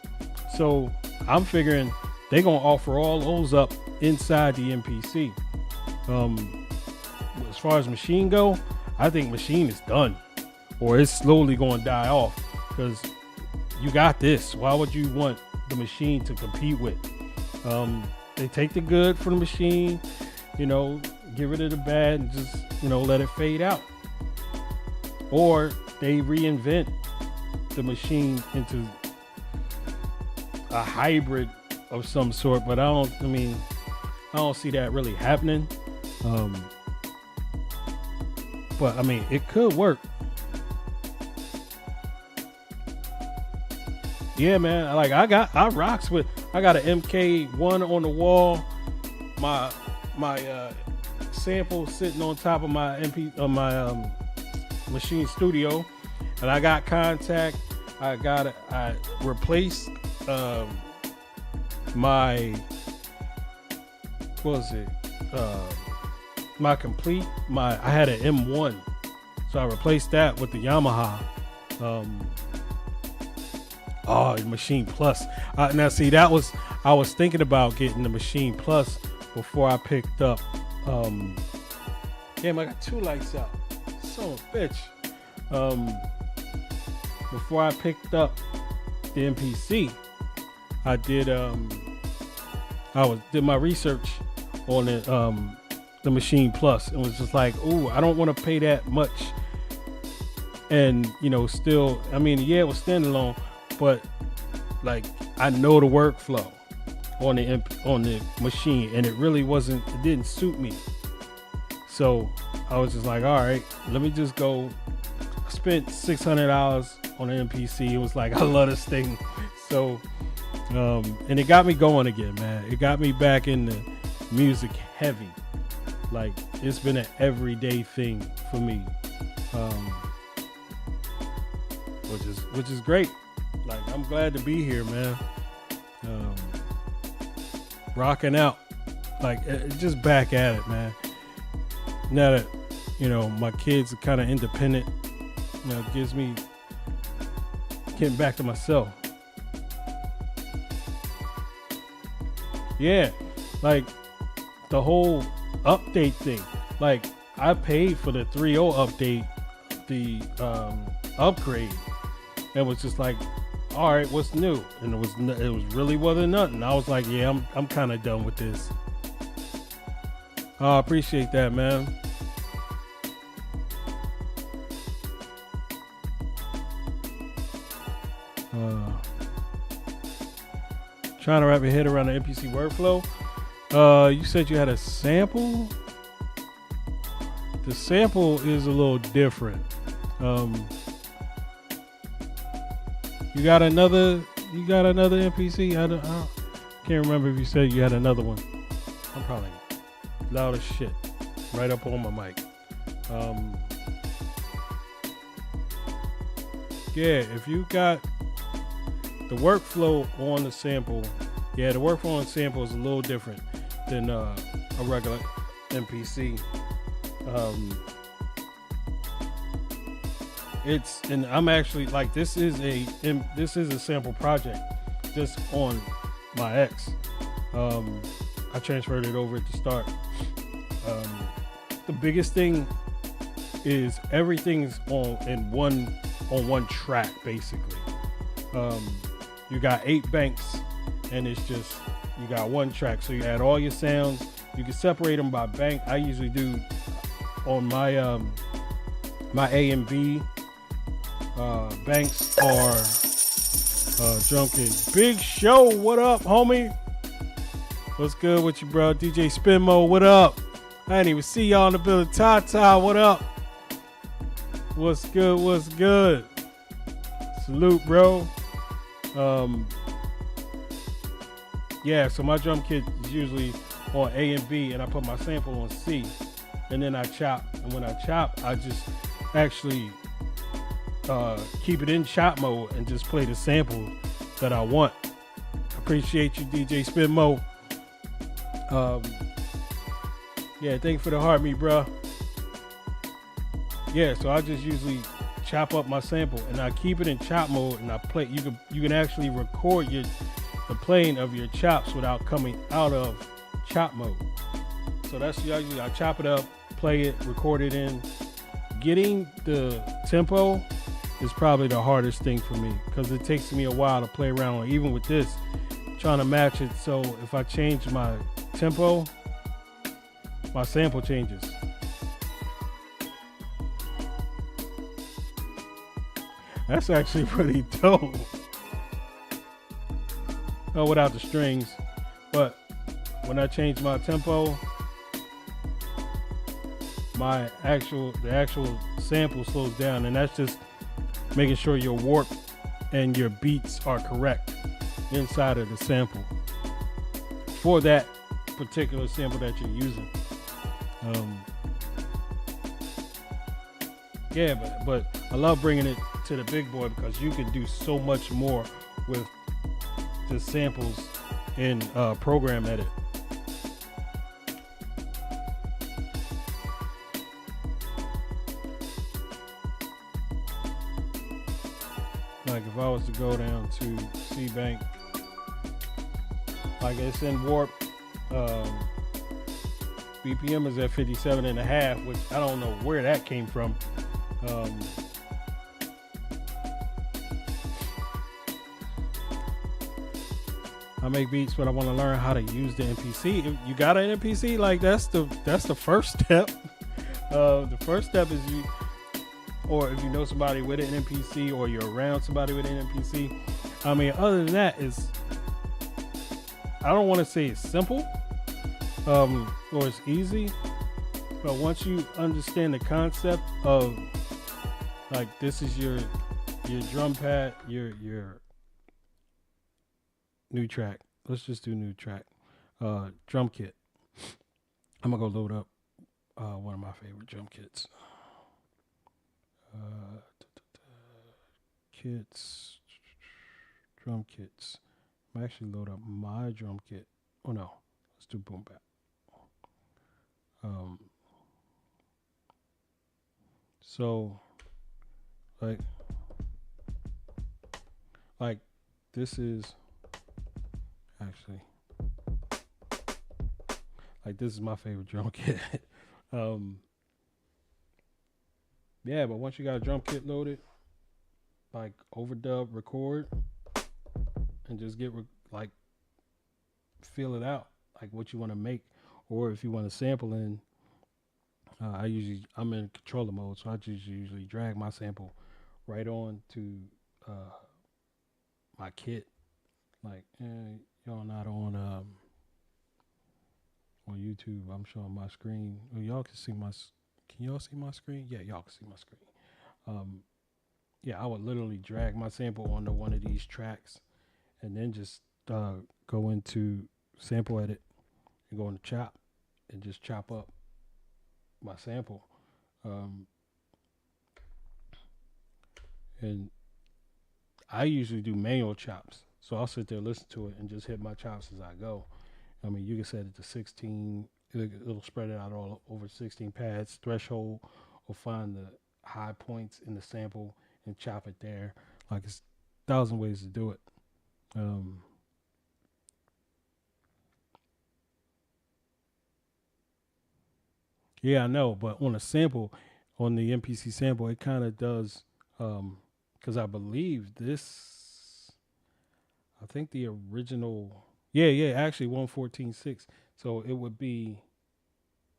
Speaker 1: So I'm figuring they're gonna offer all those up inside the MPC. As far as Machine go, I think Machine is done, or it's slowly going to die off, because you got this. Why would you want the Machine to compete with? They take the good from the Machine, you know, get rid of the bad and just, you know, let it fade out. Or they reinvent the Machine into a hybrid of some sort, but I don't see that really happening. But I mean, it could work. Yeah, man. Like I got an MK1 on the wall. My sample sitting on top of my Machine Studio, and I got Contact. I replaced my I had an M1, so I replaced that with the Yamaha Machine Plus. Now see, I was thinking about getting the Machine Plus before I picked up damn, I got two lights out, son of a bitch. Before I picked up the MPC, I did my research on the Machine Plus, and was just like, ooh, I don't want to pay that much. And you know, still, I mean, yeah, it was standalone, but like I know the workflow on the Machine, and it didn't suit me. So I was just like, all right, let me just go. I spent $600 on the MPC. It was like, I love this thing. So and it got me going again, man. It got me back into music heavy. Like, it's been an everyday thing for me, which is great. Like, I'm glad to be here, man. Rocking out, like, just back at it, man. Now that, you know, my kids are kind of independent, you know, it gives me getting back to myself. Yeah, like the whole update thing. Like, I paid for the 3.0 update, the upgrade, and was just like, all right, what's new? And it really wasn't nothing. I was like, yeah, I'm kind of done with this. I appreciate that, man. Trying to wrap your head around the MPC workflow. You said you had a sample. The sample is a little different. You got another MPC? I can't remember if you said you had another one. I'm probably loud as shit right up on my mic. Yeah, if you got the workflow on the sample, the workflow on the sample is a little different than a regular MPC. And I'm actually like, this is a sample project just on my X. I transferred it over at the start. The biggest thing is everything's on one track, basically. You got 8 banks, and it's just, you got one track. So you add all your sounds. You can separate them by bank. I usually do on my my A and B banks are Drunken. Big Show, what up, homie? What's good with you, bro? DJ Spinmo, what up? I didn't even see y'all in the building. Tata, what up? What's good? What's good? Salute, bro. Um, yeah, so my drum kit is usually on A and B, and I put my sample on C, and then I chop. And when I chop, I just actually keep it in chop mode and just play the sample that I want. Appreciate you, DJ Spin Mo. Um, yeah, thank you for the heart, me, bro. Yeah, so I just usually chop up my sample and I keep it in chop mode and I play. You can actually record the playing of your chops without coming out of chop mode. So that's usually I chop it up, play it, record it in. Getting the tempo is probably the hardest thing for me because it takes me a while to play around. Like even with this, trying to match it. So if I change my tempo, my sample changes. That's actually pretty dope. Oh, without the strings. But when I change my tempo, the actual sample slows down, and that's just making sure your warp and your beats are correct inside of the sample for that particular sample that you're using. Yeah, but I love bringing it to the big boy because you can do so much more with the samples in program edit. Like if I was to go down to C Bank, like it's in warp, BPM is at 57.5, which I don't know where that came from. I make beats, but I want to learn how to use the MPC. If you got an MPC, like that's the first step. The first step is or if you know somebody with an MPC, or you're around somebody with an MPC. I mean, other than that, I don't want to say it's simple, or it's easy, but once you understand the concept of like this is your drum pad, your new track. Let's just do new track. Drum kit. I'm gonna go load up one of my favorite drum kits. Kits. Drum kits. I'm actually load up my drum kit. Oh no, let's do boom bap. So like this is actually like this is my favorite drum kit. Yeah, but once you got a drum kit loaded, like overdub, record, and just get like feel it out, like what you want to make, or if you want to sample in. I'm in controller mode, so I just usually drag my sample right on to my kit. Like y'all not on YouTube. I'm showing my screen. Well, y'all can see my. Can y'all see my screen? Yeah, y'all can see my screen. Yeah, I would literally drag my sample onto one of these tracks, and then just go into sample edit and go into chop, and just chop up my sample. And I usually do manual chops, so I'll sit there, listen to it, and just hit my chops as I go. I mean, you can set it to 16. It'll spread it out all over 16 pads. Threshold will find the high points in the sample and chop it there. Like it's 1,000 ways to do it. Yeah, I know, but on a sample, on the MPC sample, it kind of does, because I believe this. I think the original. Yeah, actually 114.6. So it would be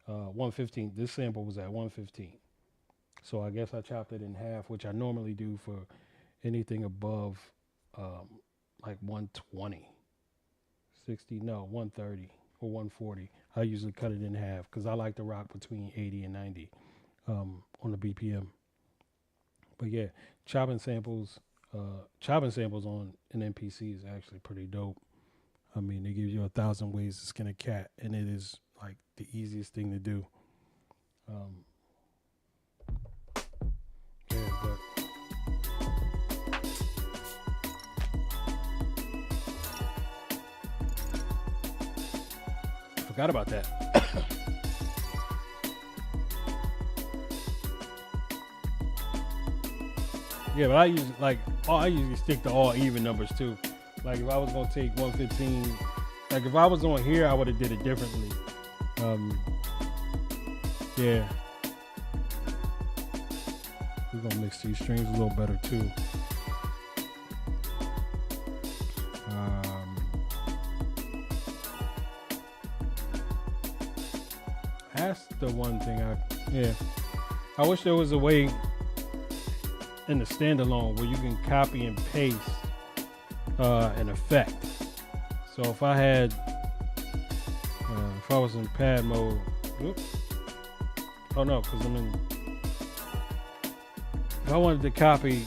Speaker 1: 115. This sample was at 115. So I guess I chopped it in half, which I normally do for anything above like 120, 60, no, 130 or 140. I usually cut it in half because I like to rock between 80 and 90 on the BPM. But yeah, chopping samples on an MPC is actually pretty dope. I mean, they give you 1,000 ways to skin a cat, and it is like the easiest thing to do. Um, yeah, but I forgot about that. Yeah, but I usually stick to all even numbers too. Like if I was gonna take 115, like if I was on here, I would have did it differently. Um, yeah, we're gonna mix these strings a little better too. Um, that's the one thing I wish there was a way in the standalone where you can copy and paste an effect. So if I was in pad mode, oh no, because if I wanted to copy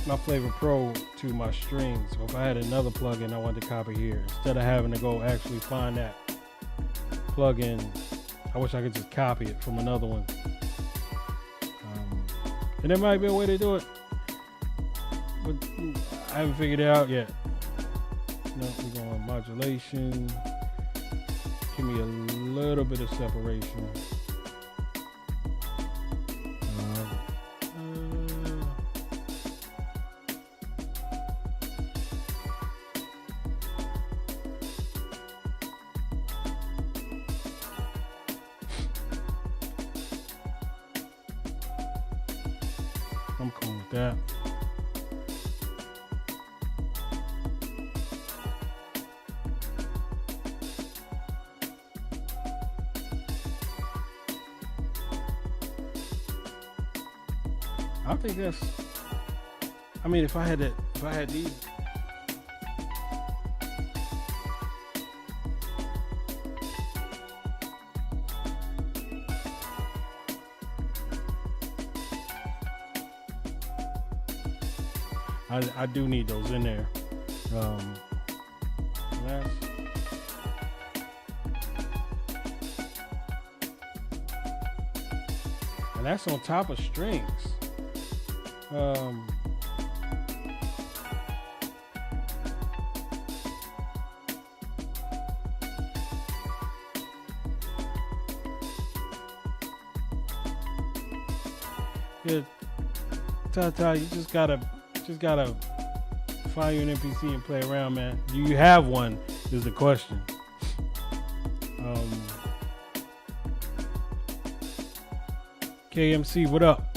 Speaker 1: my Flavor Pro to my strings, or if I had another plugin I wanted to copy here, instead of having to go actually find that plugin, I wish I could just copy it from another one. And there might be a way to do it, but I haven't figured it out yet. No, we're going modulation. Give me a little bit of separation. I'm cool with that. I think that's. I mean, if I had these. I do need those in there. And that's on top of strings. Yeah, Tata, you just gotta find you an MPC and play around, man. Do you have one? Is the question. KMC, what up?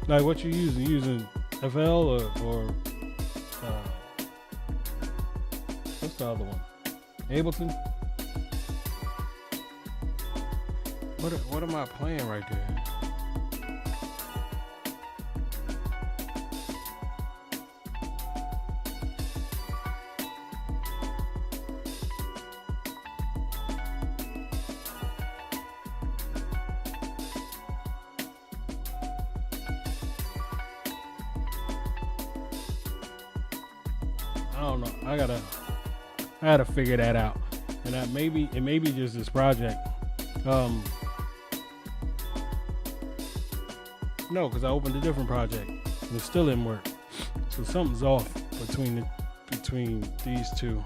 Speaker 1: Like, what you using? You using FL or what's the other one? Ableton? What am I playing right there? I don't know. I gotta figure that out. And it may be just this project. No, because I opened a different project and it still didn't work. So something's off between these two.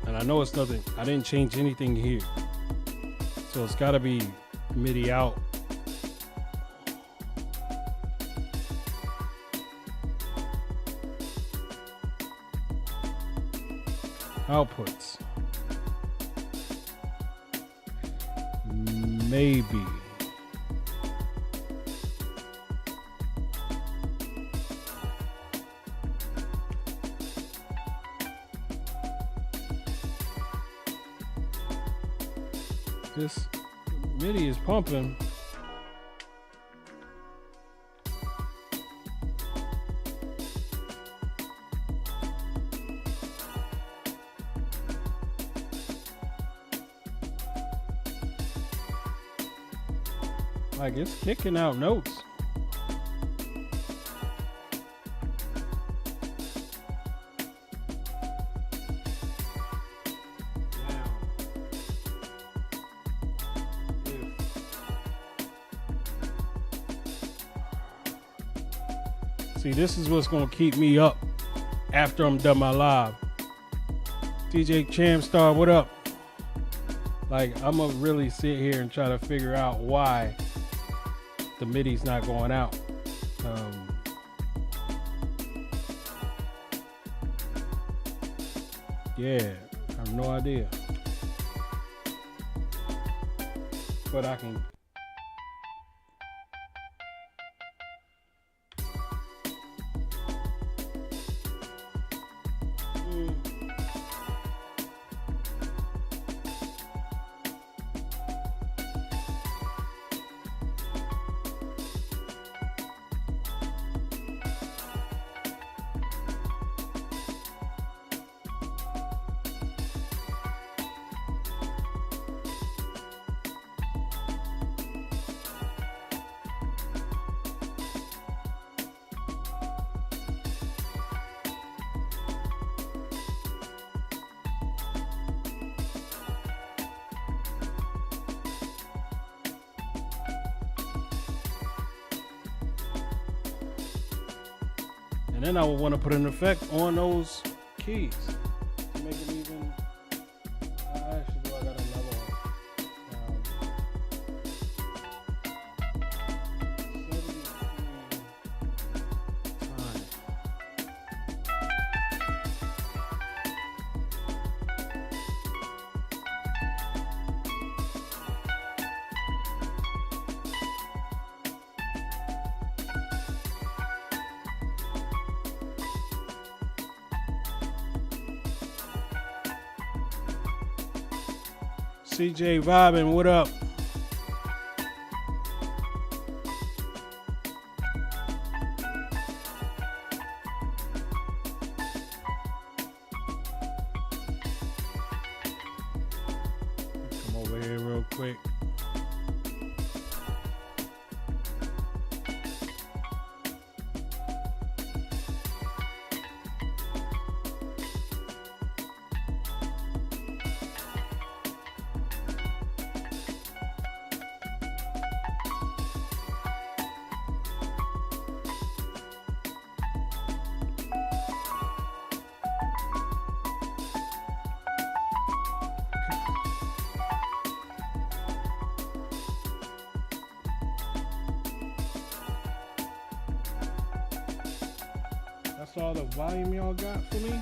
Speaker 1: And I know it's nothing. I didn't change anything here. So it's gotta be MIDI out. Outputs. Maybe. This MIDI is pumping. Like it's kicking out notes. See, this is what's gonna keep me up after I'm done my live. DJ Chamstar, what up? Like, I'm gonna really sit here and try to figure out why the MIDI's not going out. Yeah, I have no idea. But I can. And then I would want to put an effect on those keys to make it even. Actually, do I got another one? 73 time. CJ vibing, what up? Come over here real quick. That's all the volume y'all got for me?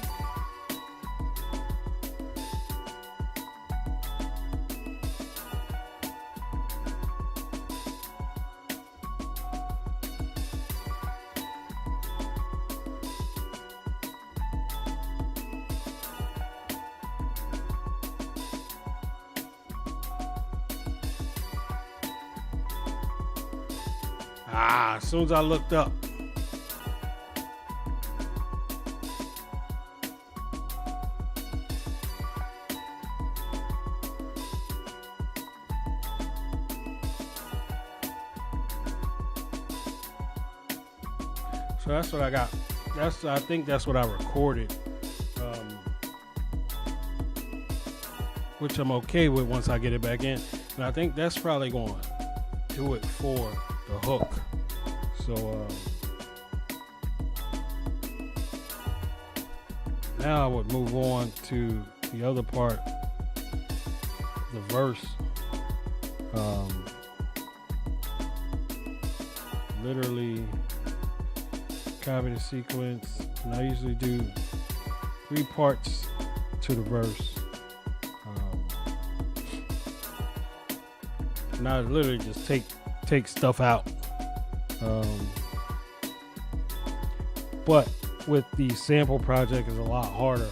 Speaker 1: As soon as I looked up. So that's what I got. I think that's what I recorded, which I'm okay with once I get it back in. And I think that's probably going to do it for the hook. So now I would move on to the other part, the verse. Literally copy the sequence, and I usually do 3 parts to the verse. And I literally just take stuff out. But with the sample project is a lot harder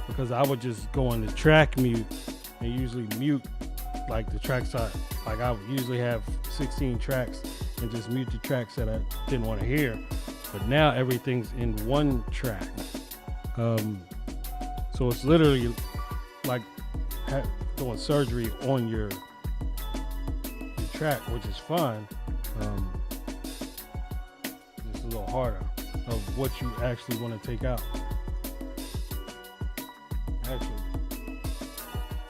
Speaker 1: because I would just go on the track mute and usually mute like the tracks like I would usually have 16 tracks and just mute the tracks that I didn't want to hear. But now everything's in one track. So it's literally like doing surgery on your track, which is fun. um, just a little harder of what you actually want to take out. Actually,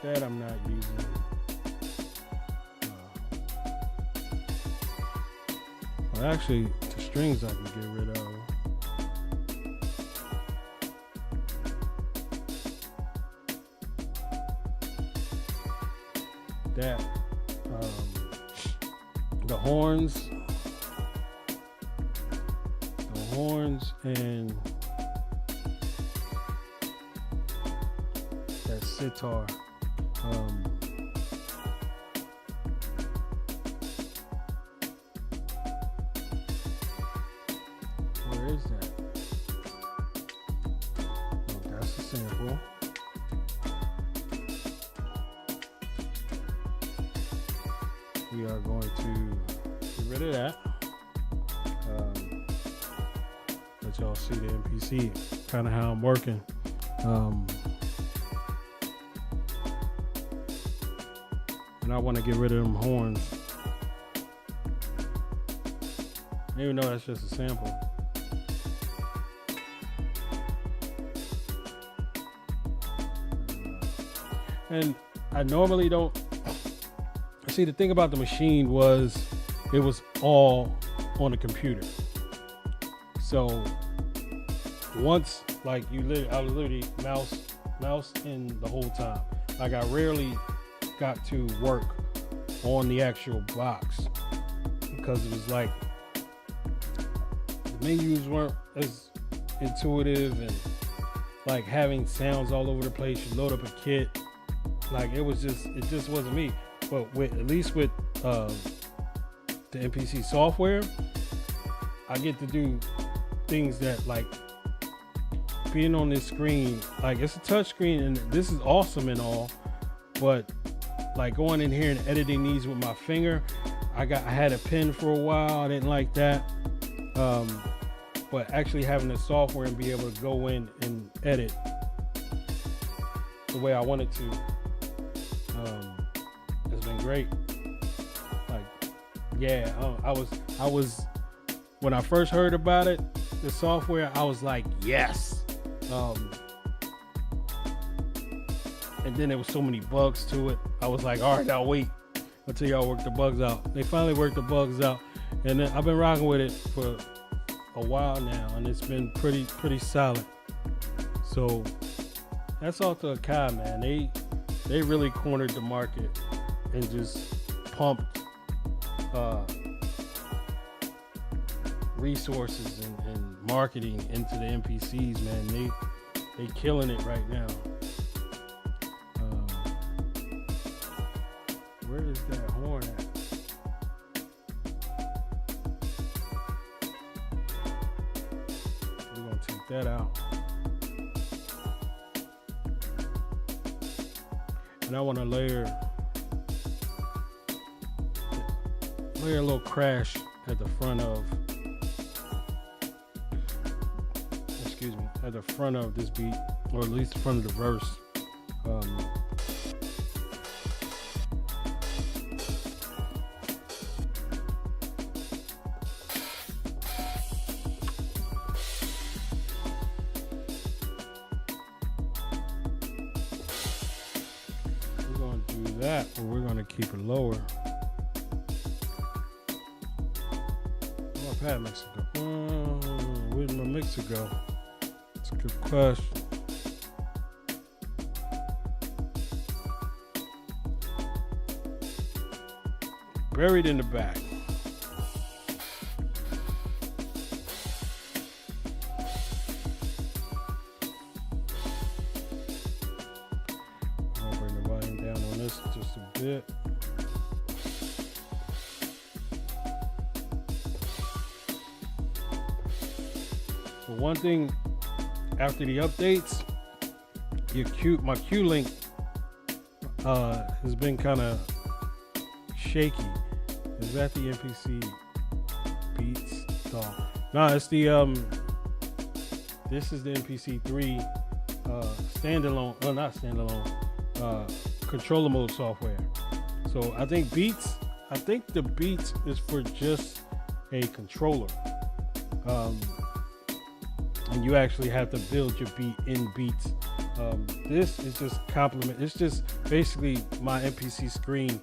Speaker 1: that I'm not using. Well, actually, the strings I can get rid of. That the horns and that sitar. Where is that? Oh, that's the sample. We are going to get rid of that. Let y'all see the MPC, kind of how I'm working. And I want to get rid of them horns. Even though that's just a sample. And I normally don't. See, the thing about the machine was it was all on the computer. So once, like I was literally mouse in the whole time. Like I rarely got to work on the actual box because it was like the menus weren't as intuitive, and like having sounds all over the place. You load up a kit, like it just wasn't me. But at least with the MPC software, I get to do things that, like, being on this screen, like it's a touch screen and this is awesome and all, but like going in here and editing these with my finger, I had a pen for a while. I didn't like that. But actually having the software and be able to go in and edit the way I wanted to, has been great. Like, yeah, I was when I first heard about it, the software, I was like, yes. And then there was so many bugs to it. I was like, all right, I'll wait until y'all work the bugs out. They finally worked the bugs out, and then I've been rocking with it for a while now, and it's been pretty solid. So that's all to Akai, man. They really cornered the market and just pumped resources and marketing into the MPCs, man. They killing it right now. Where is that horn at? We're gonna take that out. And I want to layer a little crash at the front of, at the front of this beat, or at least the front of the verse. We're going to do that, or we're going to keep it lower. Oh, I've had Mexico. Where'd my mixer go? That's a good question. Buried in the back. I'll bring the volume down on this just a bit. But one thing, after the updates, my Q link has been kind of shaky. Is that the MPC Beats? No, it's the this is the MPC 3 standalone, not standalone, controller mode software. So I think Beats I think the Beats is for just a controller, and you actually have to build your beat in Beats. This is just complement. It's just basically my MPC screen,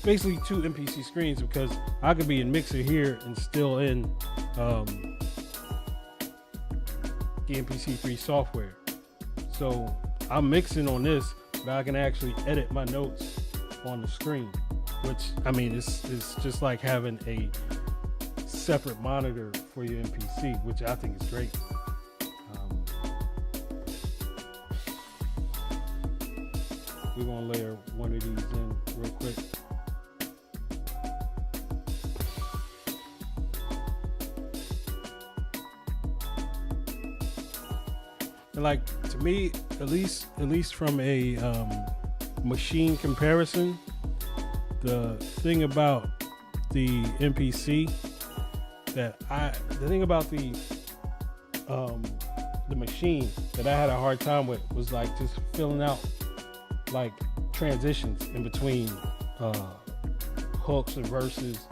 Speaker 1: basically two MPC screens, because I could be in Mixer here and still in the MPC3 software. So I'm mixing on this, but I can actually edit my notes on the screen, which, I mean, it's just like having a separate monitor for your MPC, which I think is great. We're gonna layer one of these in real quick. And like, to me, at least from a machine comparison, the thing about the MPC the thing about the machine that I had a hard time with was like just filling out like transitions in between hooks and verses,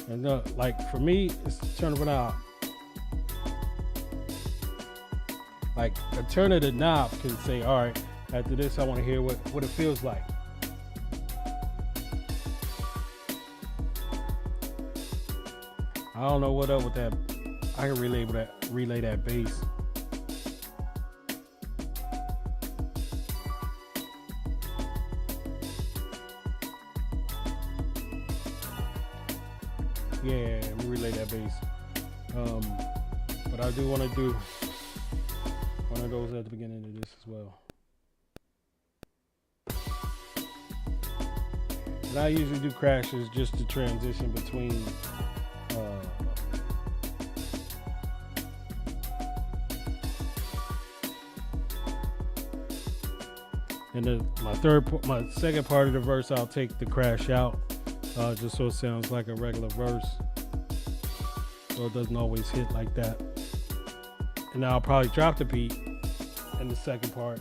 Speaker 1: and like for me, it's turning it out. Like a turn of the knob can say, all right, after this, I want to hear what it feels like. I don't know what up with that. I can relay that bass. Yeah, let me relay that bass. But I do want to do one of those at the beginning of this as well. And I usually do crashes just to transition between and my second part of the verse, I'll take the crash out, just so it sounds like a regular verse, so it doesn't always hit like that. And now I'll probably drop the beat in the second part.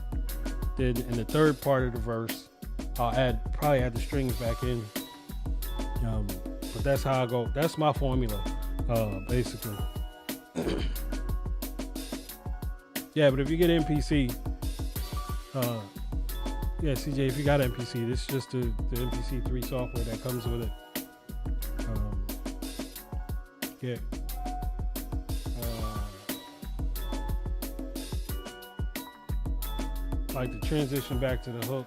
Speaker 1: Then in the third part of the verse, I'll probably add the strings back in. But that's how I go. That's my formula, basically. Yeah, but if you get MPC, yeah, CJ, if you got MPC, this is just the MPC3 software that comes with it. Yeah. Like the transition back to the hook.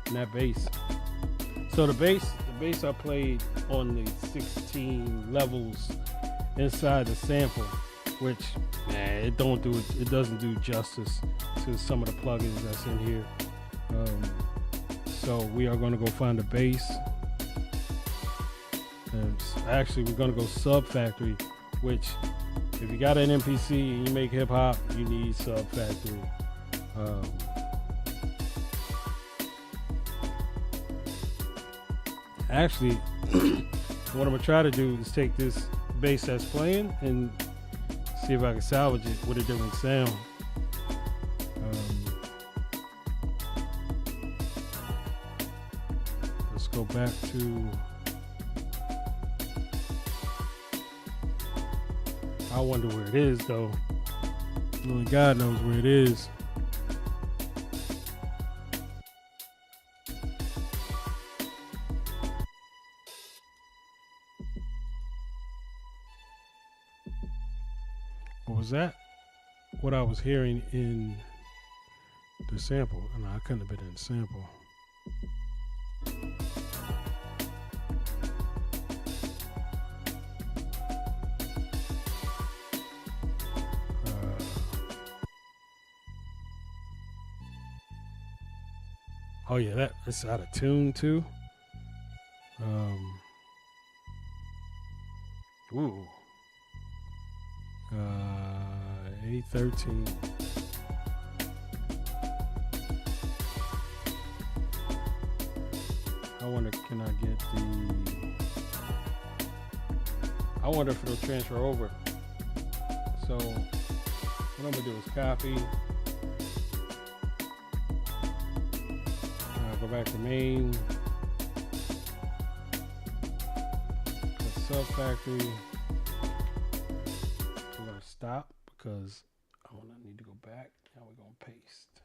Speaker 1: And that bass. So the bass I played on the 16 levels inside the sample, which, man, it doesn't do justice to some of the plugins that's in here. So we are going to go find the bass. And actually, we're going to go Sub Factory, which, if you got an MPC and you make hip hop, you need Sub Factory. Actually, what I'm gonna try to do is take this bass that's playing and see if I can salvage it with a different sound. Let's go back to, I wonder where it is though. Only God knows where it is. Was that what I was hearing in the sample? No, I couldn't have been in the sample. Oh yeah, that's out of tune too. Ooh. A13. I wonder, can I get I wonder if it'll transfer over. So What I'm gonna do is copy. Go back to main. Sub factory. We're gonna stop because I need to go back. Now we're gonna paste.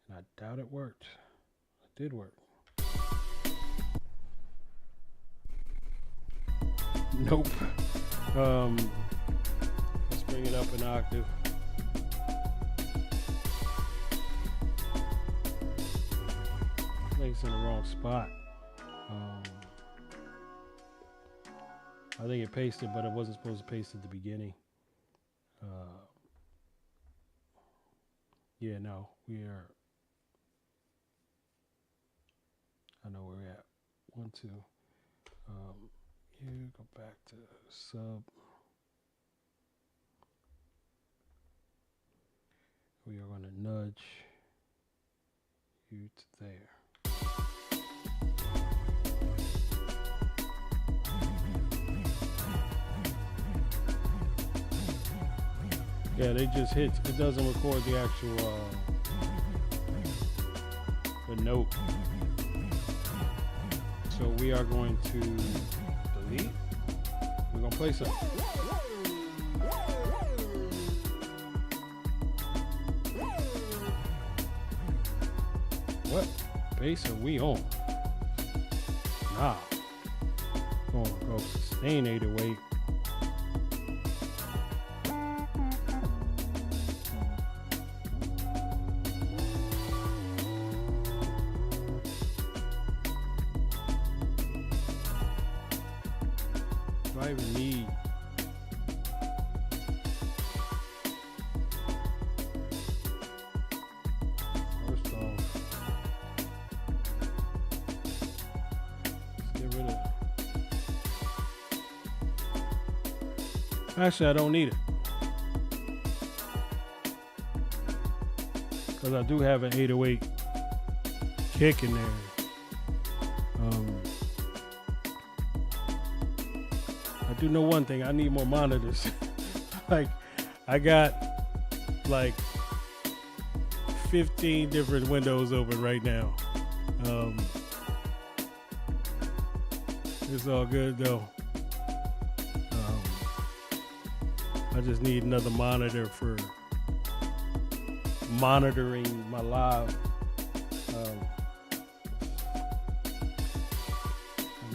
Speaker 1: And I doubt it worked. It did work. Nope. Let's bring it up an octave. I think it's in the wrong spot. I think it pasted, but it wasn't supposed to paste at the beginning. Yeah, no, we are. I know where we're at. 1, 2. You go back to sub. We are going to nudge you to there. Yeah, they just hit. It doesn't record the actual the note. So we are going to delete. We're gonna play something. What bass are we on? Nah. Going to go sustain 808. Do I even need? First off, let's get rid of. Actually, I don't need it because I do have an 808 kick in there. I do know one thing. I need more monitors. Like, I got like 15 different windows open right now. It's all good though. I just need another monitor for monitoring my live.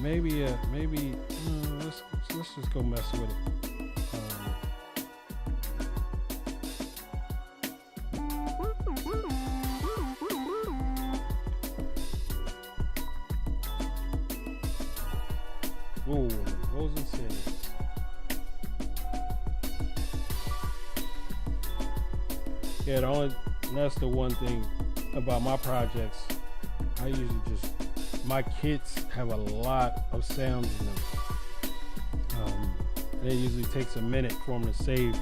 Speaker 1: Maybe let's just go mess with it. Whoa, Rose and Sage. Yeah, that's the one thing about my projects. I usually my kits have a lot of sounds in them. And it usually takes a minute for them to save.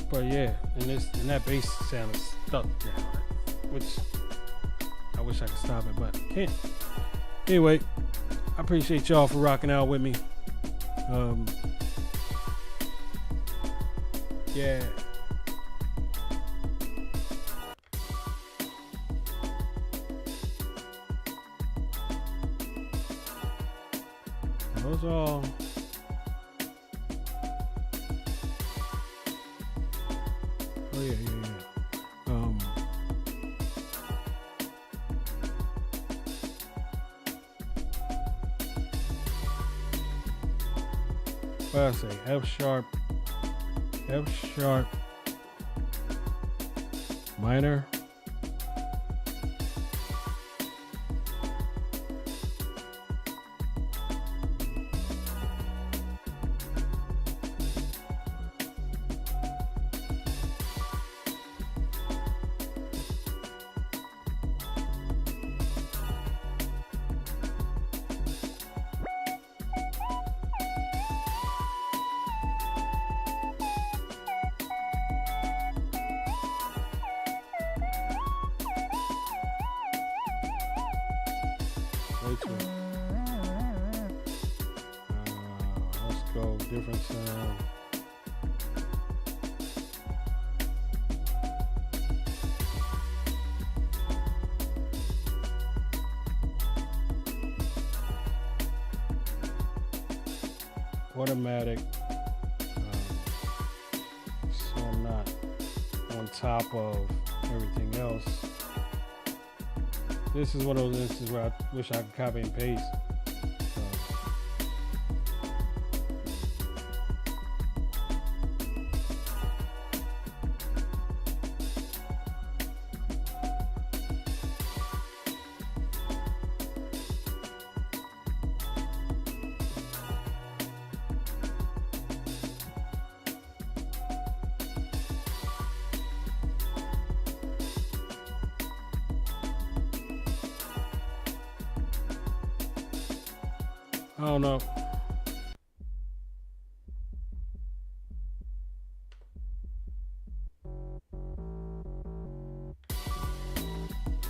Speaker 1: But yeah, and that bass sound is stuck now, which I wish I could stop it, but can't. Anyway, I appreciate y'all for rocking out with me. Yeah. Those all. Oh yeah. What I say? F sharp, minor. Let's go, different sound. Automatic, so I'm not on top of everything else. This is one of those instances where I wish I could copy and paste. I don't know.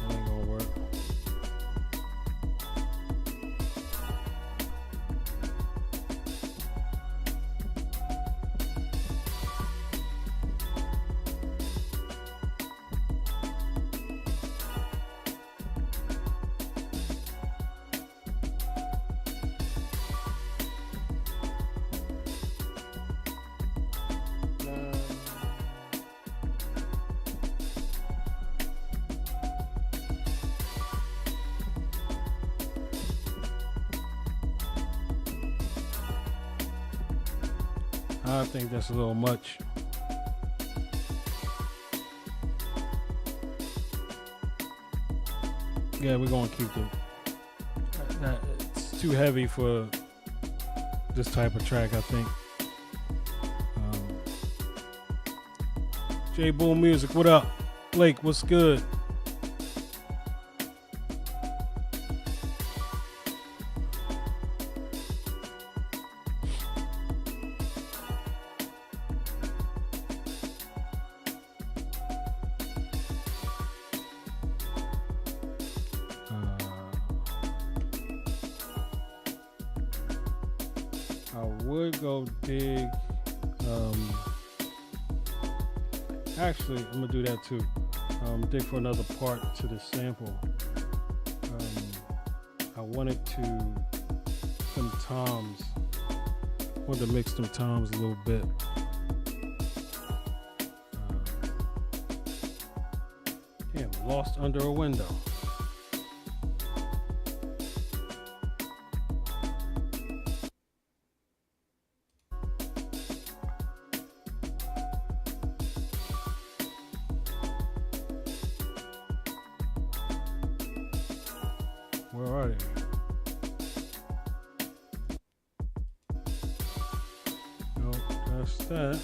Speaker 1: That ain't gonna work. I think that's a little much. Yeah, we're gonna keep it's too heavy for this type of track, I think. J Boom Music, what up? Blake, what's good? I would go dig. Actually, I'm gonna do that too. Dig for another part to the sample. I wanted to them toms. I wanted to mix them toms a little bit. Damn, lost under a window. Where are they? Nope, that's that.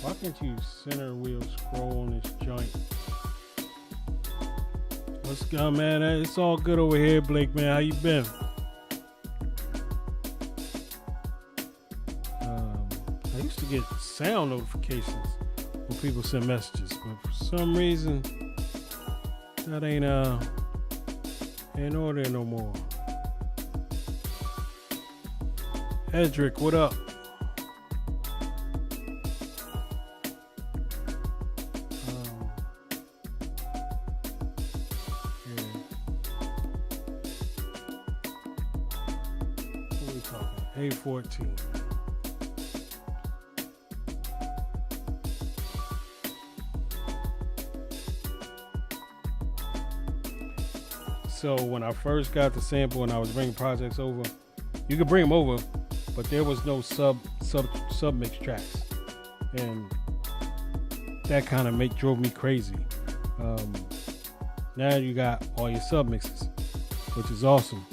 Speaker 1: Why can't you center wheel scroll on this joint? What's good, man? It's all good over here, Blake, man. How you been? I used to get sound notifications when people send messages, but for some reason that ain't in order no more. Edric, what up? A14. So when I first got the sample and I was bringing projects over, you could bring them over, but there was no sub mix tracks, and that kind of drove me crazy. Now you got all your sub mixes, which is awesome.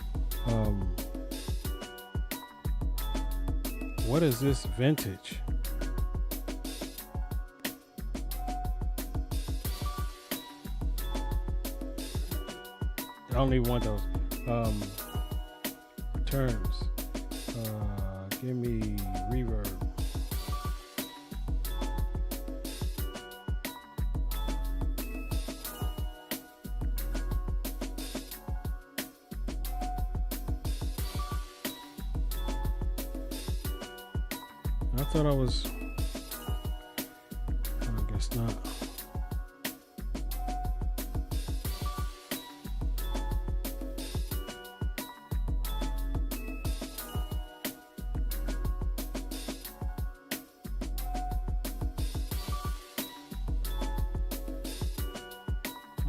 Speaker 1: What is this vintage? I don't even want those. Terms. Give me I thought I was. I guess not.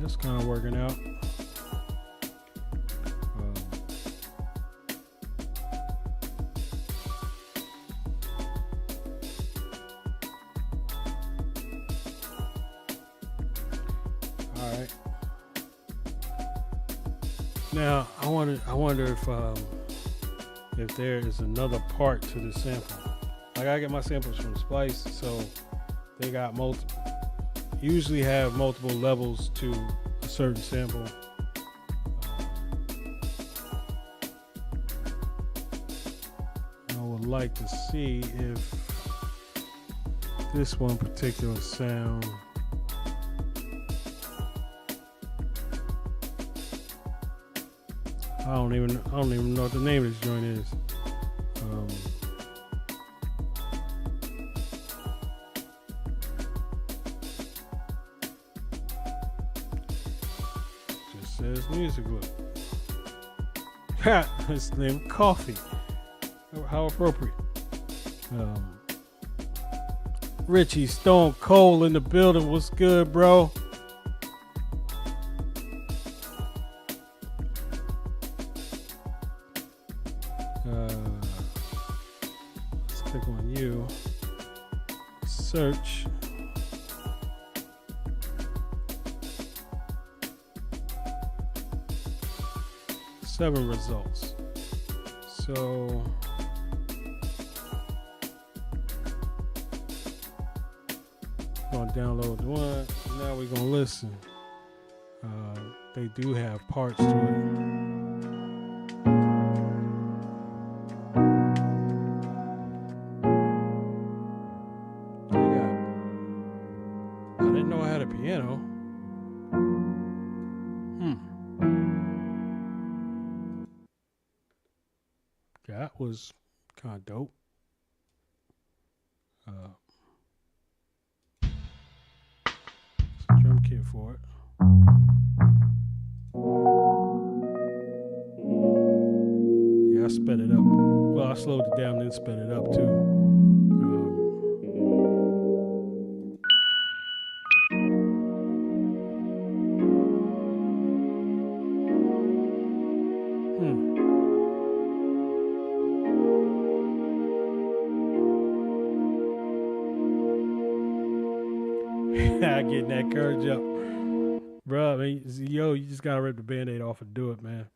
Speaker 1: That's kind of working out. All right. Now I wonder if there is another part to the sample. Like I get my samples from Splice, so they got usually have multiple levels to a certain sample. I would like to see if this one particular sound I don't even know what the name of this joint is. Just says music look. Ha! It's named Coffee. How appropriate. Richie Stone Cold in the building. What's good, bro? Let's click on you. Search. Seven results. So gonna download one. Now we're gonna listen. They do have parts to it. Piano. That was kind of dope. Drum kit for it. Yeah, I sped it up. Well, I slowed it down and sped it up too. Getting that courage up, bro. I mean, yo, you just gotta rip the Band-Aid off and do it, man.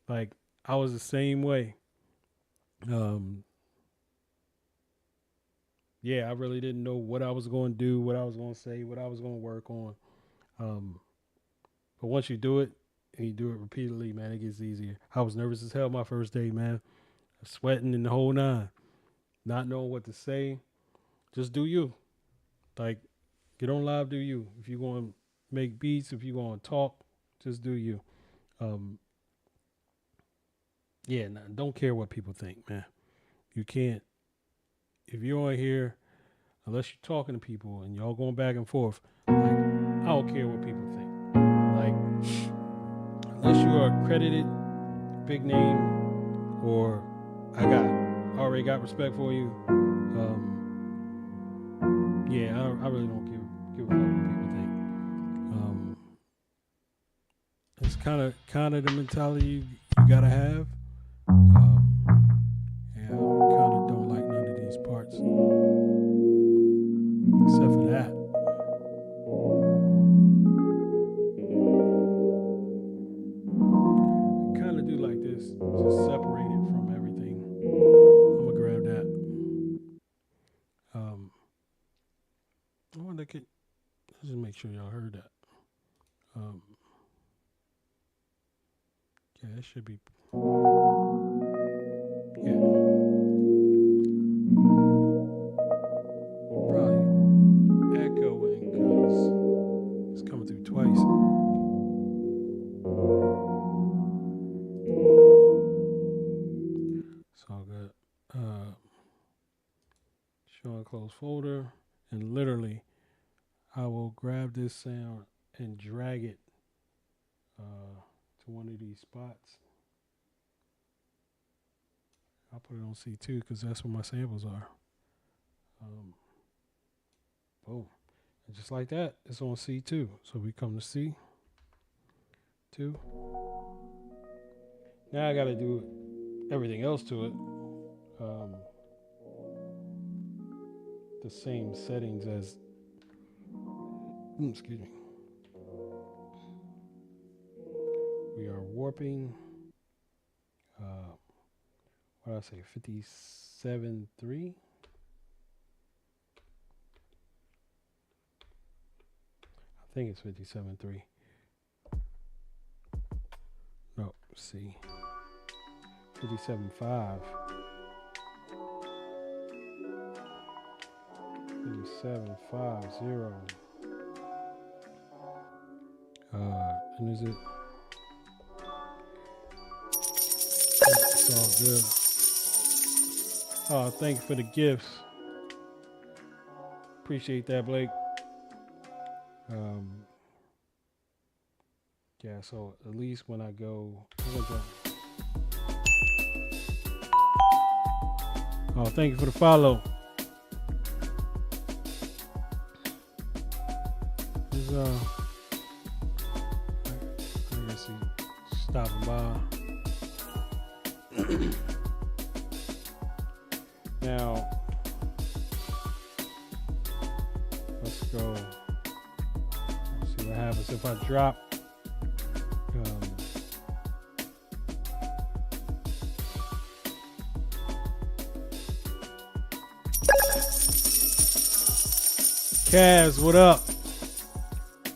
Speaker 1: Like I was the same way. Yeah, I really didn't know what I was going to do, what I was going to say, what I was going to work on. But once you do it and you do it repeatedly, man, it gets easier. I was nervous as hell my first day, man. Sweating in the whole nine, not knowing what to say. Just do you. Like, get on live, do you. If you're going to make beats, if you're going to talk, just do you. Yeah, don't care what people think, man. You can't. If you're on here, unless you're talking to people and y'all going back and forth, like, I don't care what people think. Like, unless you are accredited, big name, or I already got respect for you. Yeah, I really don't give a fuck what people think. It's kind of the mentality you gotta have. Yeah, I kind of don't like none of these parts, except for that. I kind of do like this, just separate it from everything. I'm gonna grab that. I want to get. Let's just make sure y'all heard that. Yeah, it should be. Yeah. Probably echoing because it's coming through twice. It's all good. Show and close folder. And literally, I will grab this sound and drag it to one of these spots. I'll put it on C2 because that's where my samples are. Boom. And just like that, it's on C2. So we come to C2. Now I got to do everything else to it. The same settings as, excuse me. We are warping, what did I say, 57.3? I think it's 57.3. No, see, 57.5. 57.50. And is it? It's all good. Oh, thank you for the gifts. Appreciate that, Blake. Yeah, so at least when I go, oh, thank you for the follow. I guess he's stopping by. Now, let's go. Let's see what happens if I drop. Kaz, what up?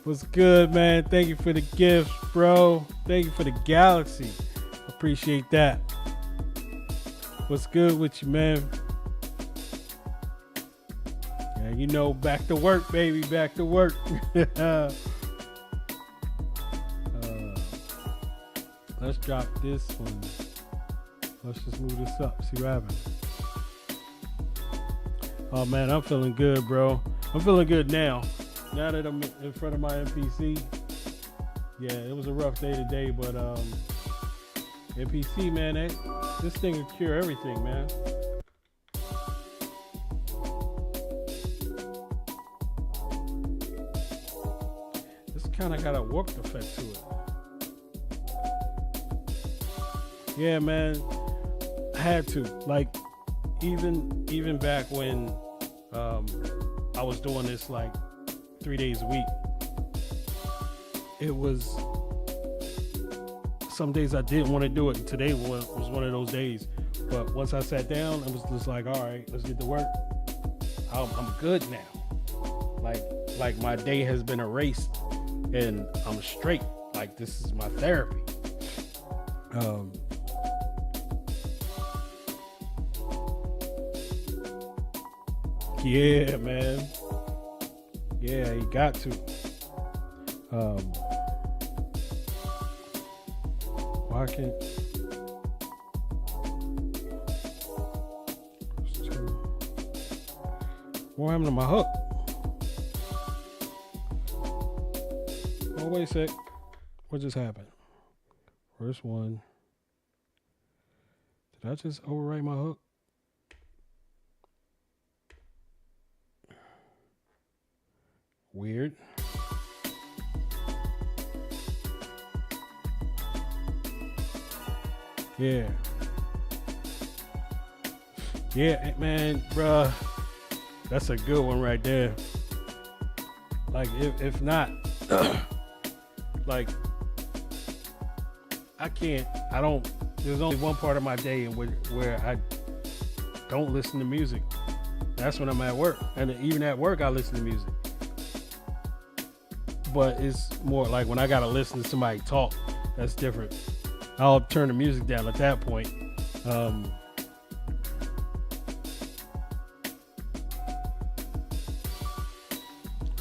Speaker 1: What's good, man? Thank you for the gifts, bro. Thank you for the galaxy. Appreciate that. What's good with you, man? Yeah, you know, back to work, baby. Back to work. Let's drop this one. Let's just move this up. See what happens. Oh, man, I'm feeling good, bro. I'm feeling good now. Now that I'm in front of my MPC. Yeah, it was a rough day today, but MPC, man, this thing will cure everything, man. This kind of got a warped effect to it. Yeah, man, I had to. Like, even back when I was doing this like 3 days a week, it was some days I didn't want to do it, and today was one of those days. But once I sat down, I was just like, all right, let's get to work. I'm good now. Like my day has been erased and I'm straight. Like, this is my therapy. Yeah, man. Yeah, you got to. Why can't? What happened to my hook? Oh, wait a sec. What just happened? First one. Did I just overwrite my hook? Weird. Yeah. Yeah, man, bruh. That's a good one right there. Like, if not, like, there's only one part of my day where I don't listen to music. That's when I'm at work. And even at work, I listen to music. But it's more like when I gotta listen to somebody talk, that's different. I'll turn the music down at that point.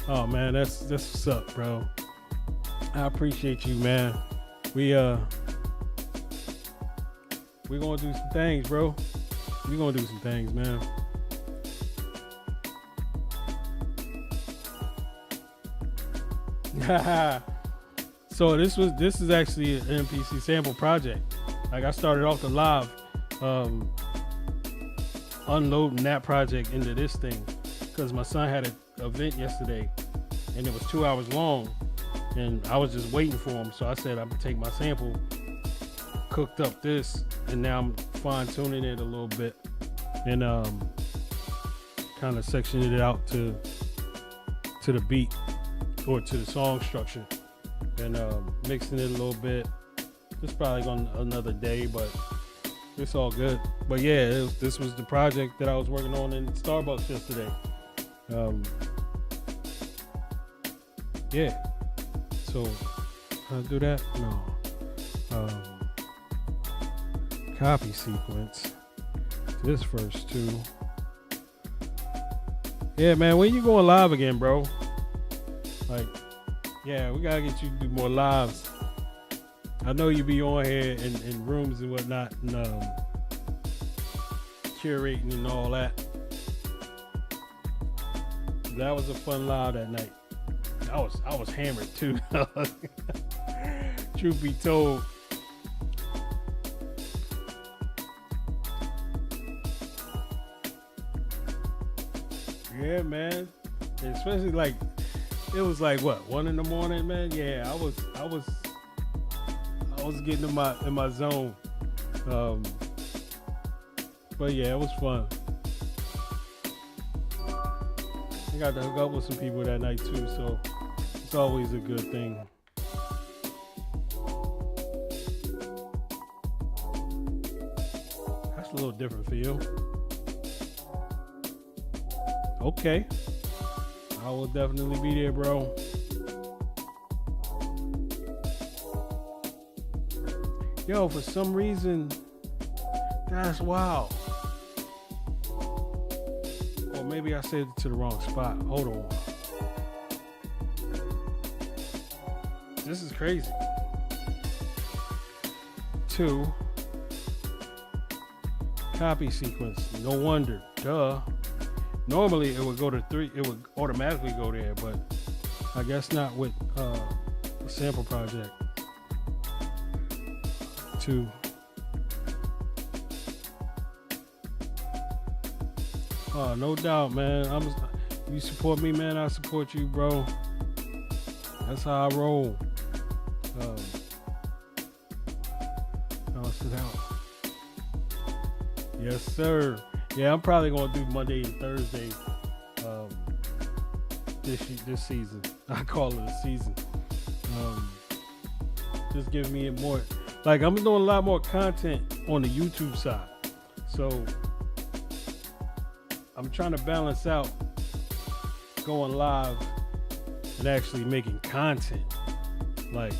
Speaker 1: Oh man, that's what's up, bro. I appreciate you, man. We gonna do some things, bro. We gonna do some things, man. So this is actually an MPC sample project. Like I started off the live unloading that project into this thing because my son had an event yesterday and it was 2 hours long and I was just waiting for him. So I said I'm gonna take my sample, cooked up this, and now I'm fine tuning it a little bit and kind of sectioning it out to the beat or to the song structure and mixing it a little bit. It's probably going another day, but it's all good. But yeah, this was the project that I was working on in Starbucks yesterday. Yeah. So how to do that? No. Copy sequence. This first two. Yeah, man, when you going live again, bro? Like, yeah, we gotta get you to do more lives. I know you be on here in rooms and whatnot, and curating and all that. That was a fun live that night. I was hammered too. Truth be told. Yeah, man. Especially like it was like what, 1 in the morning, man. Yeah, I was getting in my zone. But yeah, it was fun. I got to hook up with some people that night too, so it's always a good thing. That's a little different feel. Okay. I will definitely be there, bro. Yo, for some reason, that's wild. Or maybe I said it to the wrong spot. Hold on. This is crazy. 2. Copy sequence. No wonder. Duh. Normally it would go to 3. It would automatically go there, but I guess not with the sample project. 2. Oh, no doubt, man. You support me, man. I support you, bro. That's how I roll. I'll sit out. Yes, sir. Yeah, I'm probably gonna do Monday and Thursday this season. I call it a season. Just give me more. Like I'm doing a lot more content on the YouTube side, so I'm trying to balance out going live and actually making content. Like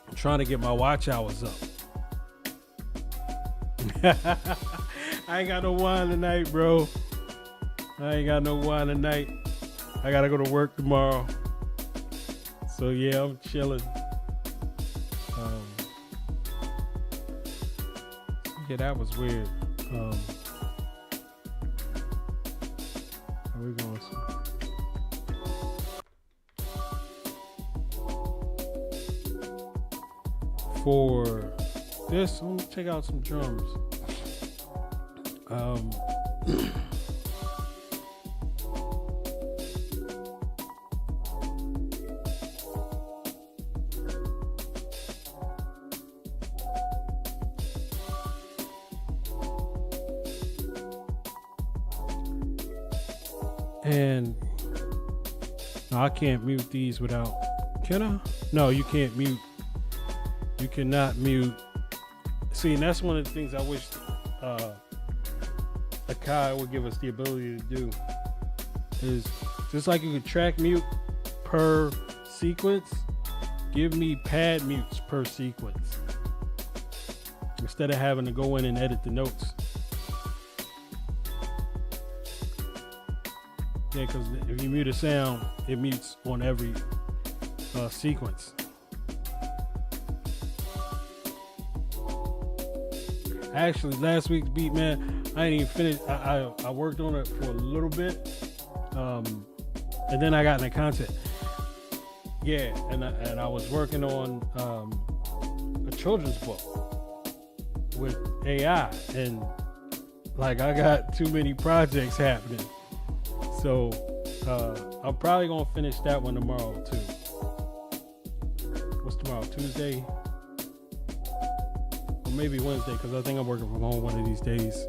Speaker 1: I'm trying to get my watch hours up. I ain't got no wine tonight, bro. I ain't got no wine tonight. I gotta go to work tomorrow. So yeah, I'm chilling. Yeah, that was weird. Are we going? For this, I'm gonna check out some drums. And no, I can't mute these without. Can I? No, you can't mute. You cannot mute. See, and that's one of the things I wish Akai would give us the ability to do. Is just like you could track mute per sequence, give me pad mutes per sequence instead of having to go in and edit the notes. Yeah, because if you mute a sound, it mutes on every sequence. Actually, last week's beat, man, I didn't even finish. I worked on it for a little bit, and then I got into content. yeah, and I was working on a children's book with AI, and like I got too many projects happening, so I'm probably gonna finish that one tomorrow too. What's tomorrow? Tuesday, or maybe Wednesday, because I think I'm working from home one of these days.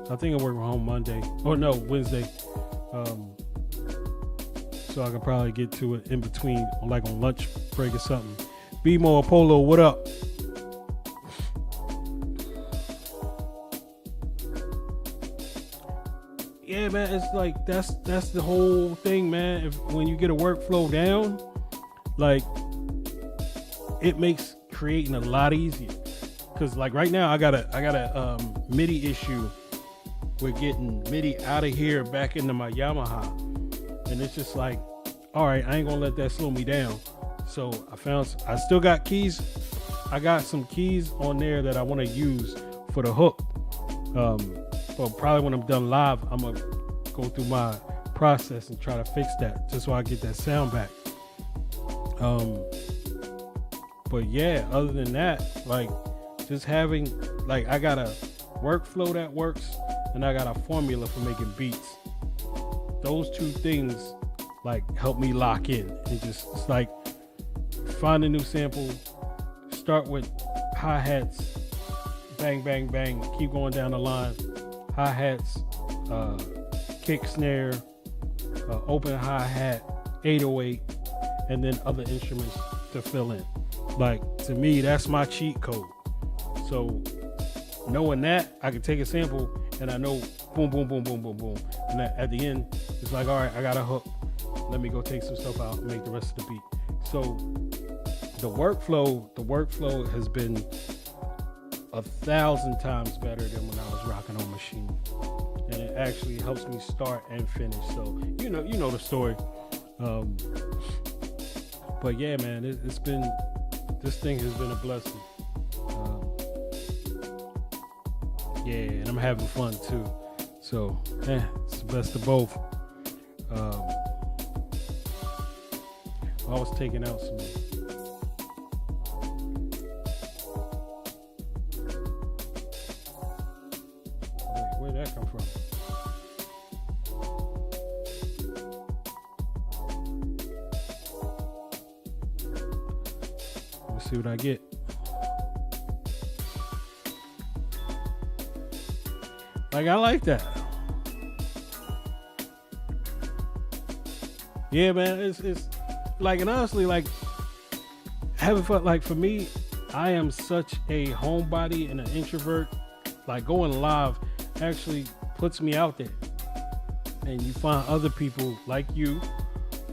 Speaker 1: I think I'm working from home Monday, or no, Wednesday. So I could probably get to it in between, like on lunch break or something. B-Mo Polo, what up? Yeah, man, it's like that's the whole thing, man. When you get a workflow down, like it makes creating a lot easier. Cause like right now I got a MIDI issue with getting MIDI out of here back into my Yamaha. And it's just like, all right, I ain't gonna let that slow me down. So I still got keys. I got some keys on there that I want to use for the hook. But probably when I'm done live, I'm gonna go through my process and try to fix that just so I get that sound back. But yeah, other than that, like just having, like I got a workflow that works and I got a formula for making beats. Those two things like help me lock in and just, it's like find a new sample, start with hi-hats, bang, bang, bang, keep going down the line, hi-hats, kick snare, open hi-hat, 808, and then other instruments to fill in. Like to me, that's my cheat code. So knowing that, I can take a sample and I know boom, boom, boom, boom, boom, boom. And at the end, it's like, all right, I got a hook. Let me go take some stuff out and make the rest of the beat. So the workflow has been 1,000 times better than when I was rocking on Machine. And it actually helps me start and finish. So, you know the story. But yeah, man, this thing has been a blessing. Yeah, and I'm having fun too. So, it's the best of both. I was taking out some. Wait, where'd that come from? Let's see what I get. Like, I like that. Yeah, man, it's like, and honestly, like, having fun, like, for me, I am such a homebody and an introvert. Like, going live actually puts me out there. And you find other people like you,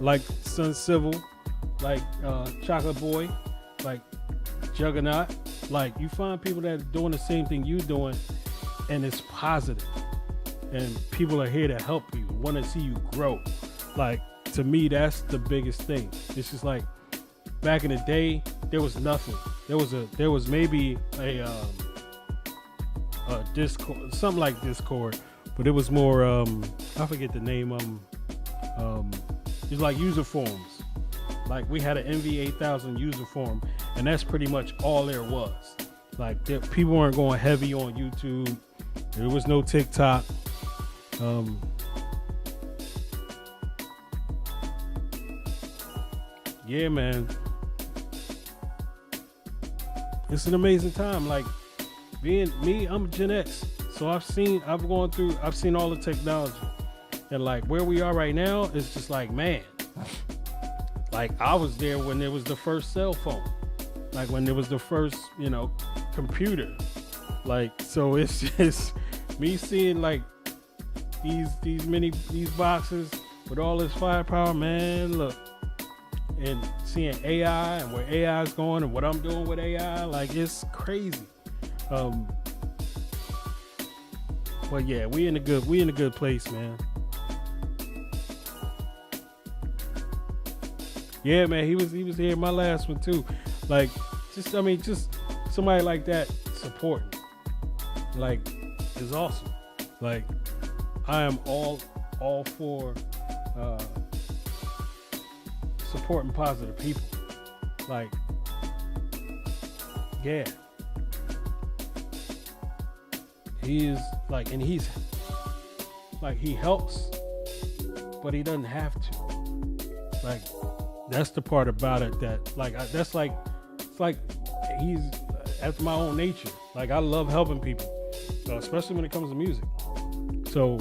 Speaker 1: like Sun Civil, like Chocolate Boy, like Juggernaut. Like, you find people that are doing the same thing you're doing, and it's positive. And people are here to help you, want to see you grow. Like, to me, that's the biggest thing. It's just like back in the day, there was nothing. There was maybe a Discord, something like Discord, but it was more I forget the name of them. It was like user forums. Like we had an MV8000 user forum, and that's pretty much all there was. Like people weren't going heavy on YouTube. There was no TikTok. Yeah, man. It's an amazing time. Like being me, I'm Gen X. So I've seen all the technology. And like where we are right now is just like, man, like I was there when there was the first cell phone. Like when there was the first, computer. Like, so it's just me seeing like these boxes with all this firepower, man, look. And seeing AI and where AI is going and what I'm doing with AI, like it's crazy. But yeah, we in a good place, man. Yeah, man, he was here in my last one too. Like, just somebody like that supporting, like, is awesome. Like, I am all for supporting positive people. Like, yeah, he is like, and he's like, he helps, but he doesn't have to. Like, that's the part about it that, like, that's like, it's like he's after my own nature. Like, I love helping people, especially when it comes to music. So,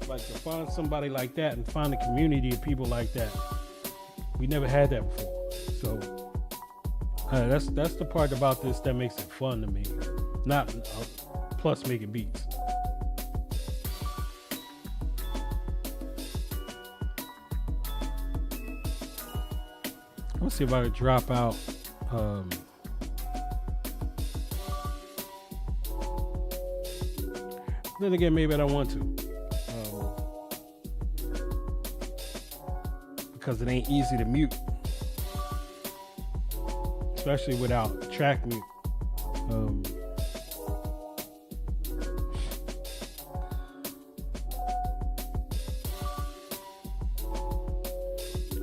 Speaker 1: like, to find somebody like that and find a community of people like that, we never had that before. So, that's the part about this that makes it fun to me. Not plus making beats. Let's see if I can drop out. Then again, maybe I don't want to. Because it ain't easy to mute. Especially without track mute.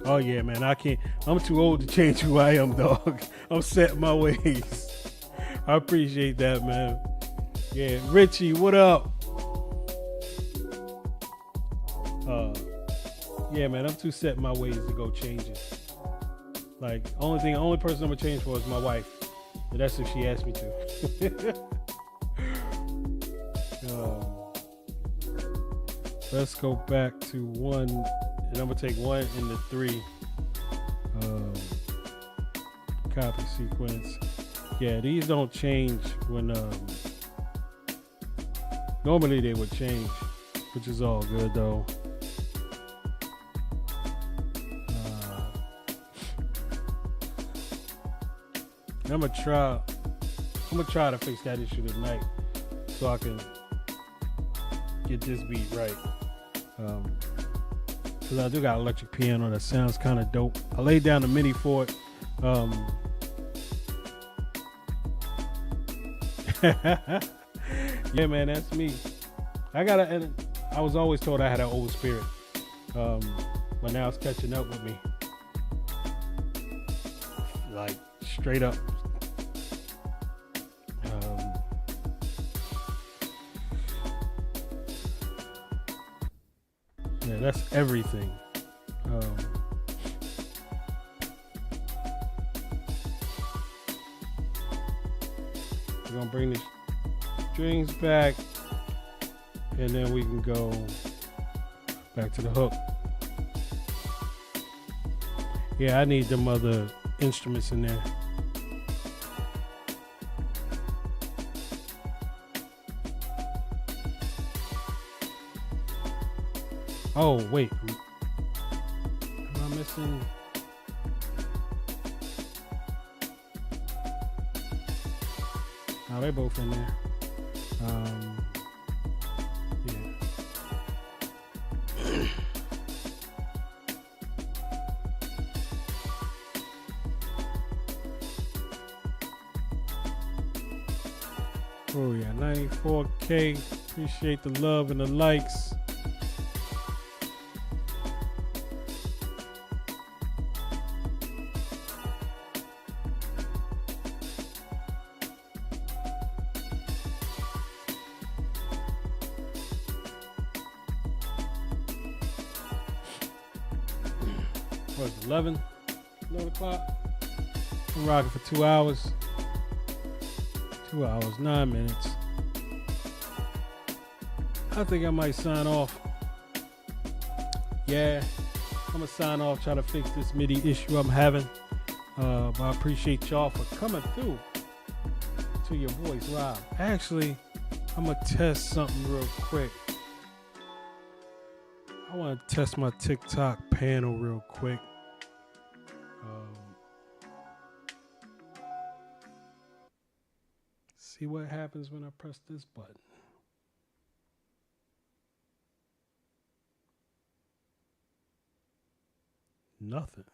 Speaker 1: Oh yeah, man, I can't. I'm too old to change who I am, dog. I'm set in my ways. I appreciate that, man. Yeah, Richie, what up? Yeah, man, I'm too set in my ways to go change it. Like, only person I'm gonna change for is my wife. And that's if she asks me to. Let's go back to 1, and I'm gonna take 1 into 3. Copy sequence. Yeah, these don't change when normally they would change, which is all good though. I'm gonna try to fix that issue tonight so I can get this beat right. Cause I do got an electric piano that sounds kind of dope. I laid down the MIDI for it. Yeah, man, that's me. And I was always told I had an old spirit, but now it's catching up with me. Like, straight up. Yeah, that's everything. We're gonna bring the strings back, and then we can go back to the hook. Yeah, I need them other instruments in there. Oh, wait. Am I missing? Oh, they're both in there. Yeah. Oh, yeah. 94K. Appreciate the love and the likes. What is it, 11 o'clock? I'm rocking for 2 hours. 2 hours, 9 minutes. I think I might sign off. Yeah, I'm gonna sign off, try to fix this MIDI issue I'm having. But I appreciate y'all for coming through to your voice live. Actually, I'm gonna test something real quick. I want to test my TikTok panel real quick. See what happens when I press this button. Nothing.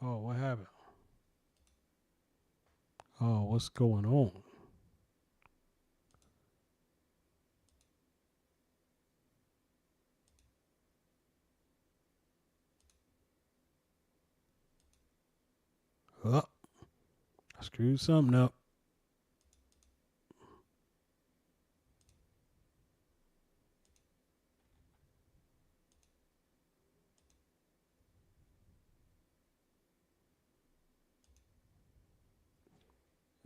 Speaker 1: Oh, what happened? Oh, what's going on? Oh, I screwed something up.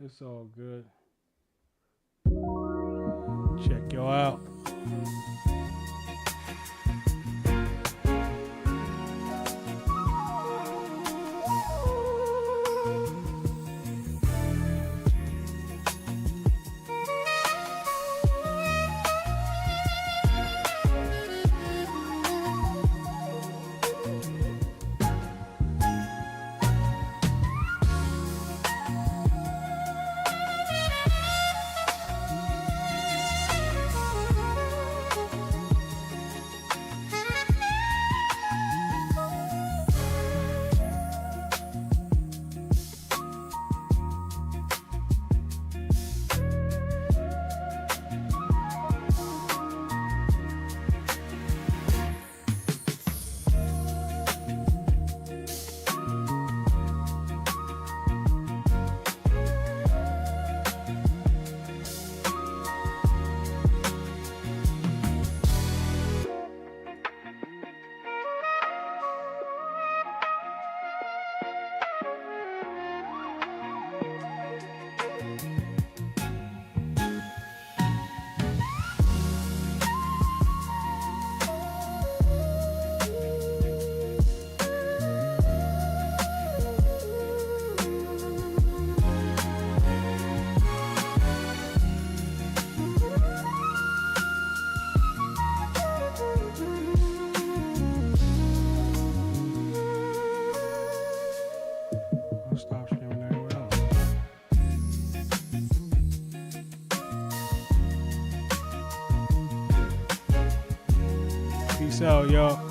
Speaker 1: It's all good. Check y'all out. I'll stop streaming everywhere else. Peace out, y'all.